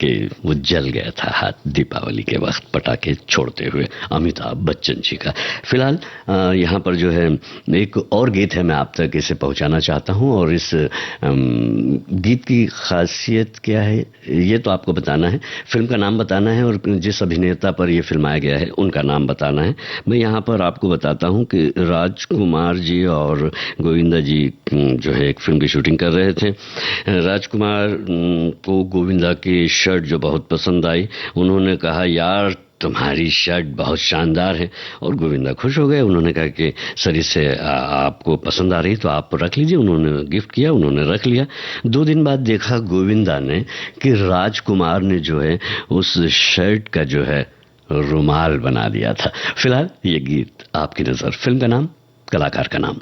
कि वो जल गया था हाथ दीपावली के वक्त पटाखे छोड़ते हुए अमिताभ बच्चन जी का। फिलहाल यहाँ पर जो है एक और गीत है, मैं आप तक इसे पहुँचाना चाहता हूँ, और इस गीत की खासियत क्या है ये तो आपको बताना है, फिल्म का नाम बताना है और जिस अभिनेता पर यह फिल्माया गया है उनका नाम बताना है। मैं यहाँ पर आपको बताता हूँ कि राजकुमार जी और गोविंदा जी जो है एक फिल्म की शूटिंग कर रहे थे। राजकुमार को गोविंदा की शर्ट जो बहुत पसंद आई, उन्होंने कहा यार तुम्हारी शर्ट बहुत शानदार है, और गोविंदा खुश हो गए। उन्होंने कहा कि सर इससे आपको पसंद आ रही तो आप रख लीजिए। उन्होंने गिफ्ट किया, उन्होंने रख लिया। 2 दिन बाद देखा गोविंदा ने कि राजकुमार ने जो है उस शर्ट का जो है रुमाल बना दिया था। फिलहाल ये गीत आपकी नजर, फिल्म का नाम, कलाकार का नाम।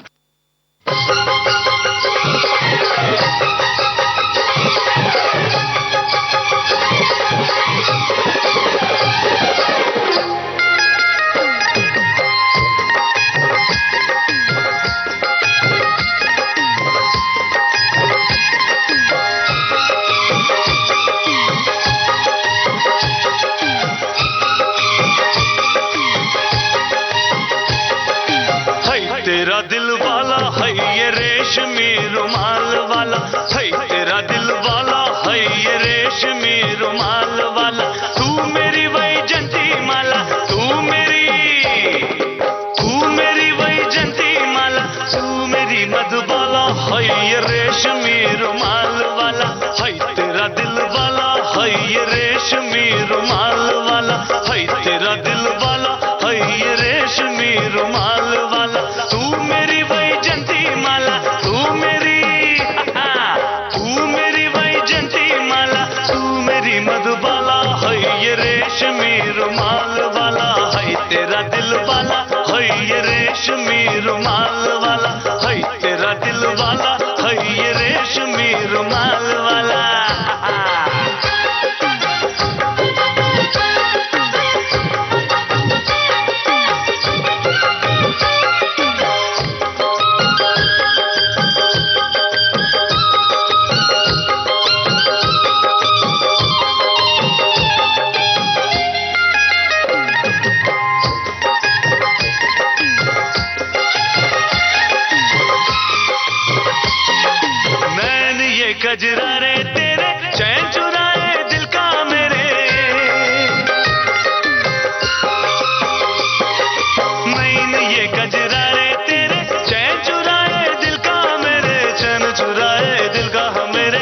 तेरा दिल वाला है ये रेशमी रुमाल वाला, है तेरा दिल वाला है ये रेशमी रुमाल वाला। तू मेरी वैजंती माला, तू मेरी वैजंती माला, तू मेरी मधुबाला है ये रेशमी रुमाल वाला, है तेरा दिल वाला है ये रेशमी रुमाल वाला, है तेरा दिल वाला है ये रेशमी रुमाल वाला। तू मेरी वैजंती माला, तू मेरी वैजंती माला, तू मेरी मधुबाला है ये रेशमी रुमाल वाला, है तेरा दिल वाला है ये रेशमी रुमाल वाला, है तेरा दिल वाला है ये रेशमी रुमाल वाला। गजरारे तेरे चैन चुराए दिल का मेरे, मैंने ये गजरारे तेरे चैन चुराए दिल का मेरे, चैन चुराए दिल का मेरे।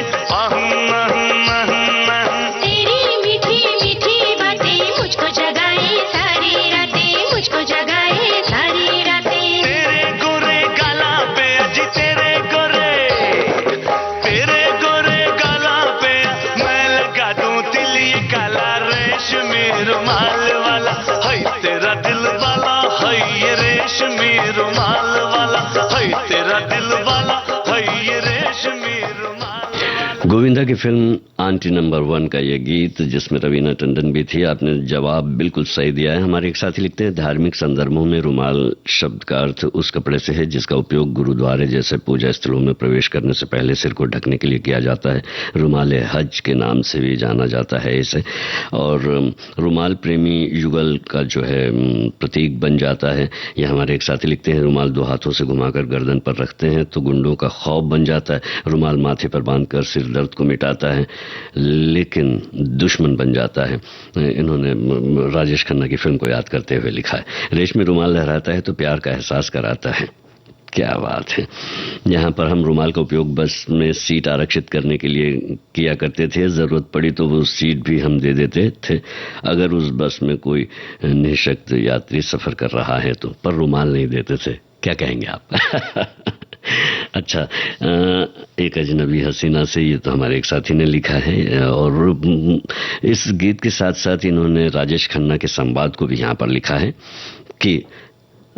तेरी मीठी मीठी बातें मुझको जगाए सारी रातें, मुझको जगाए सारी रातें। तेरे गोरे गाला पे अजी तेरे गोरे गाला पे मैं लगा दूं दिल ये काला रेशमी रुमाल वाला, है तेरा दिल वाला है ये रेशमी रुमाल वाला, है तेरा दिल वाला है ये रेशमी रुमाल। गोविंदा की फिल्म आंटी नंबर 1 का ये गीत, जिसमें रवीना टंडन भी थी। आपने जवाब बिल्कुल सही दिया है। हमारे एक साथी लिखते हैं, धार्मिक संदर्भों में रुमाल शब्द का अर्थ उस कपड़े से है जिसका उपयोग गुरुद्वारे जैसे पूजा स्थलों में प्रवेश करने से पहले सिर को ढकने के लिए किया जाता है। रुमाल हज के नाम से भी जाना जाता है इसे। और रुमाल प्रेमी युगल का जो है प्रतीक बन जाता है। यह हमारे एक साथी लिखते हैं, रुमाल दो हाथों से घुमाकर गर्दन पर रखते हैं तो गुंडों का खौफ बन जाता है। रुमाल माथे पर बांधकर सिर दर्द को मिटाता है लेकिन दुश्मन बन जाता है। इन्होंने राजेश खन्ना की फिल्म को याद करते हुए लिखा है। रेशमी रुमाल लहराता है तो प्यार का एहसास कराता है। क्या बात है। यहाँ पर हम रुमाल का उपयोग बस में सीट आरक्षित करने के लिए किया करते थे। जरूरत पड़ी तो वो सीट भी हम दे देते थे अगर उस बस में कोई निःशक्त यात्री सफर कर रहा है तो, पर रुमाल नहीं देते थे। क्या कहेंगे आप? अच्छा, एक अजनबी हसीना से, ये तो हमारे एक साथी ने लिखा है। और इस गीत के साथ साथ इन्होंने राजेश खन्ना के संवाद को भी यहाँ पर लिखा है कि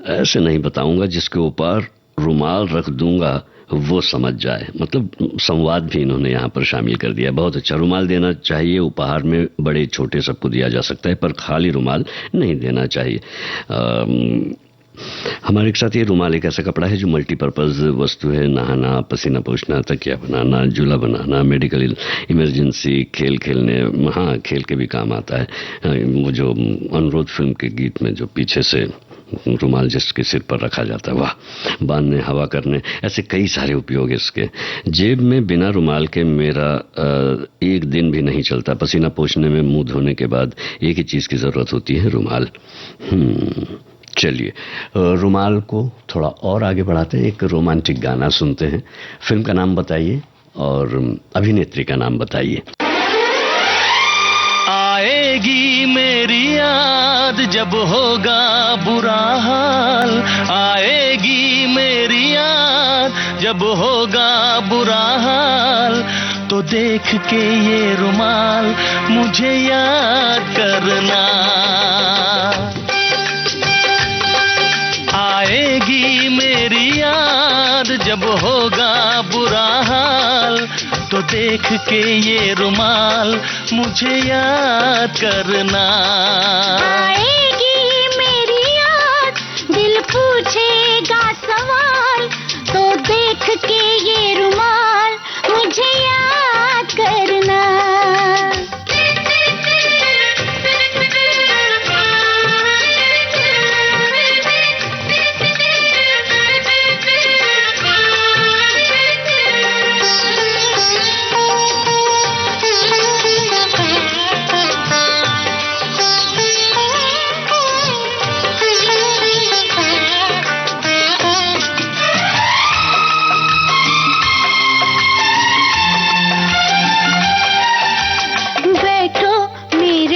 ऐसे नहीं बताऊंगा जिसके ऊपर रुमाल रख दूंगा वो समझ जाए। मतलब संवाद भी इन्होंने यहाँ पर शामिल कर दिया। बहुत अच्छा। रुमाल देना चाहिए, उपहार में बड़े छोटे सबको दिया जा सकता है, पर खाली रुमाल नहीं देना चाहिए। हमारे एक साथ ये रुमाल एक ऐसा कपड़ा है जो मल्टीपर्पज वस्तु है। नहाना, पसीना पोंछना, तकिया बनाना, झूला बनाना, मेडिकल इमरजेंसी, खेल खेलने, हाँ खेल के भी काम आता है। वो जो अनुरोध फिल्म के गीत में जो पीछे से रुमाल जिसके सिर पर रखा जाता है, वाह, बांधने, हवा करने, ऐसे कई सारे उपयोग है इसके। जेब में बिना रुमाल के मेरा एक दिन भी नहीं चलता। पसीना पोंछने में, मुंह धोने के बाद एक ही चीज की जरूरत होती है, रुमाल। चलिए, रुमाल को थोड़ा और आगे बढ़ाते हैं। एक रोमांटिक गाना सुनते हैं। फिल्म का नाम बताइए और अभिनेत्री का नाम बताइए। आएगी मेरी याद जब होगा बुरा हाल, आएगी मेरी याद जब होगा बुरा हाल, तो देख के ये रुमाल मुझे याद करना। आएगी मेरी याद जब होगा बुरा हाल, तो देख के ये रुमाल मुझे याद करना। आएगी मेरी याद, दिल पूछेगा सवाल, तो देख के ये रुमाल मुझे याद करना।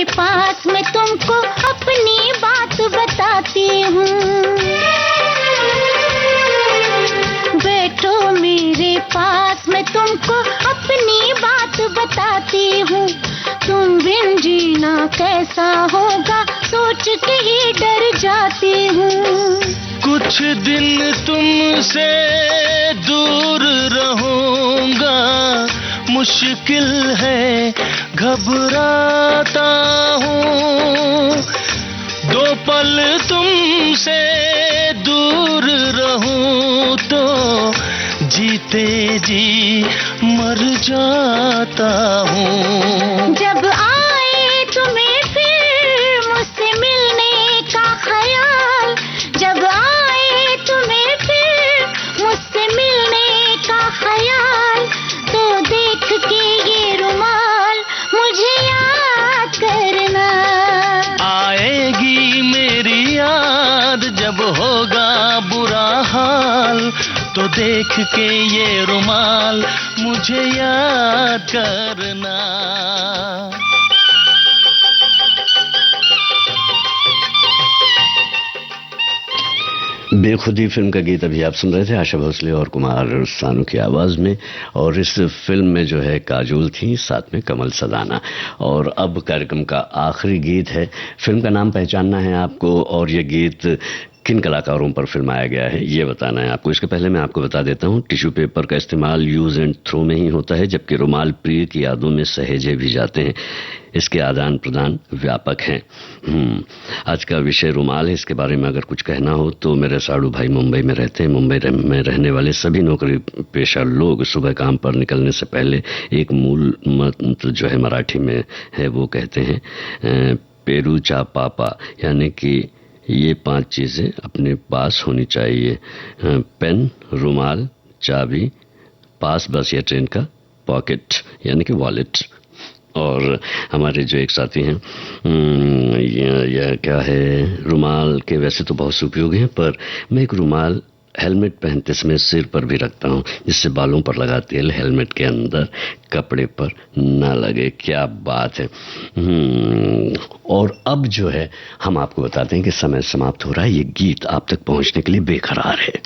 पास मैं तुमको अपनी बात बताती हूँ, बैठो मेरे पास मैं तुमको अपनी बात बताती हूँ। तुम बिन जीना कैसा होगा सोच के ही डर जाती हूँ। कुछ दिन तुमसे दूर रहूंगा, मुश्किल है घबराता हूँ। दो पल तुमसे दूर रहूं तो जीते जी मर जाता हूँ। जब आए तुम्हें फिर मुझसे मिलने का ख्याल, जब आए तुम्हें फिर मुझसे मिलने का ख्याल, तो देख के ये रुमाल मुझे याद करना। आएगी मेरी याद जब होगा बुरा हाल, तो देख के ये रुमाल मुझे याद करना। बेखुदी फिल्म का गीत अभी आप सुन रहे थे, आशा भोसले और कुमार सानू की आवाज में। और इस फिल्म में जो है काजोल थी, साथ में कमल सदाना। और अब कार्यक्रम का आखिरी गीत है। फिल्म का नाम पहचानना है आपको और ये गीत किन कलाकारों पर फिल्माया गया है ये बताना है आपको। इसके पहले मैं आपको बता देता हूँ, टिश्यू पेपर का इस्तेमाल यूज एंड थ्रो में ही होता है, जबकि रुमाल प्रिय की यादों में सहेजे भी जाते हैं। इसके आदान प्रदान व्यापक हैं। आज का विषय रुमाल है। इसके बारे में अगर कुछ कहना हो तो मेरे साड़ू भाई मुंबई में रहते हैं। मुंबई में रहने वाले सभी नौकरी पेशा लोग सुबह काम पर निकलने से पहले एक मूल मंत्र जो है मराठी में है, वो कहते हैं पेरूचा पापा, यानी कि ये 5 चीजें अपने पास होनी चाहिए। पेन, रुमाल, चाबी, पास बस या ट्रेन का पॉकेट यानी कि वॉलेट। और हमारे जो एक साथी हैं, यह क्या है, रुमाल के वैसे तो बहुत से उपयोग हैं, पर मैं एक रुमाल हेलमेट पहनते समय सिर पर भी रखता हूँ, जिससे बालों पर लगा तेल हेलमेट के अंदर कपड़े पर ना लगे। क्या बात है। और अब जो है हम आपको बताते हैं कि समय समाप्त हो रहा है। ये गीत आप तक पहुंचने के लिए बेकरार है।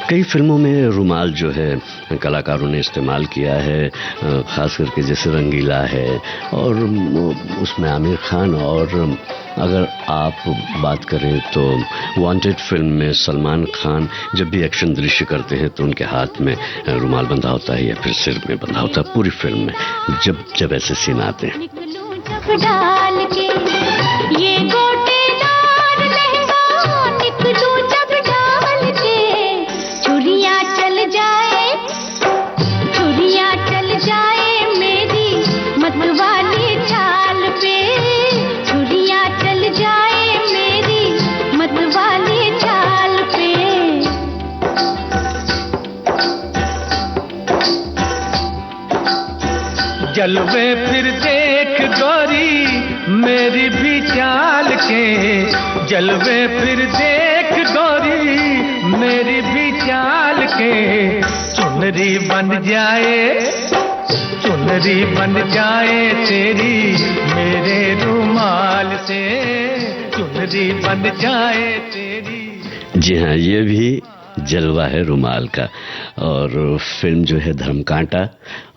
कई फिल्मों में रुमाल जो है कलाकारों ने इस्तेमाल किया है, खास करके जैसे रंगीला है और उसमें आमिर खान, और अगर आप बात करें तो वांटेड फिल्म में सलमान खान जब भी एक्शन दृश्य करते हैं तो उनके हाथ में रुमाल बंधा होता है या फिर सिर में बंधा होता है। पूरी फिल्म में जब ऐसे सीन आते हैं। डाल के ये गोटेदार लहंगा निकलूं जब डाल के, छुरियां चल जाए मेरी मतवाली चाल पे, छुरियां चल जाए मेरी मतवाली चाल पे। जलवे फिर देख गोरी मेरी भी चाल के, जलवे फिर देख गोरी मेरी भी चाल के, चुनरी बन जाए तेरी मेरे रुमाल से, चुनरी बन जाए तेरी। जी हाँ, ये भी जलवा है रुमाल का। और फिल्म जो है धर्मकांटा,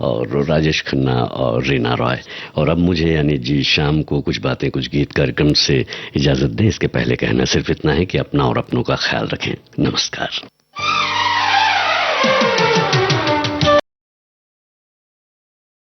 और राजेश खन्ना और रीना रॉय। और अब मुझे यानी जी शाम को कुछ बातें कुछ गीत कार्यक्रम से इजाजत दें। इसके पहले कहना सिर्फ इतना है कि अपना और अपनों का ख्याल रखें। नमस्कार।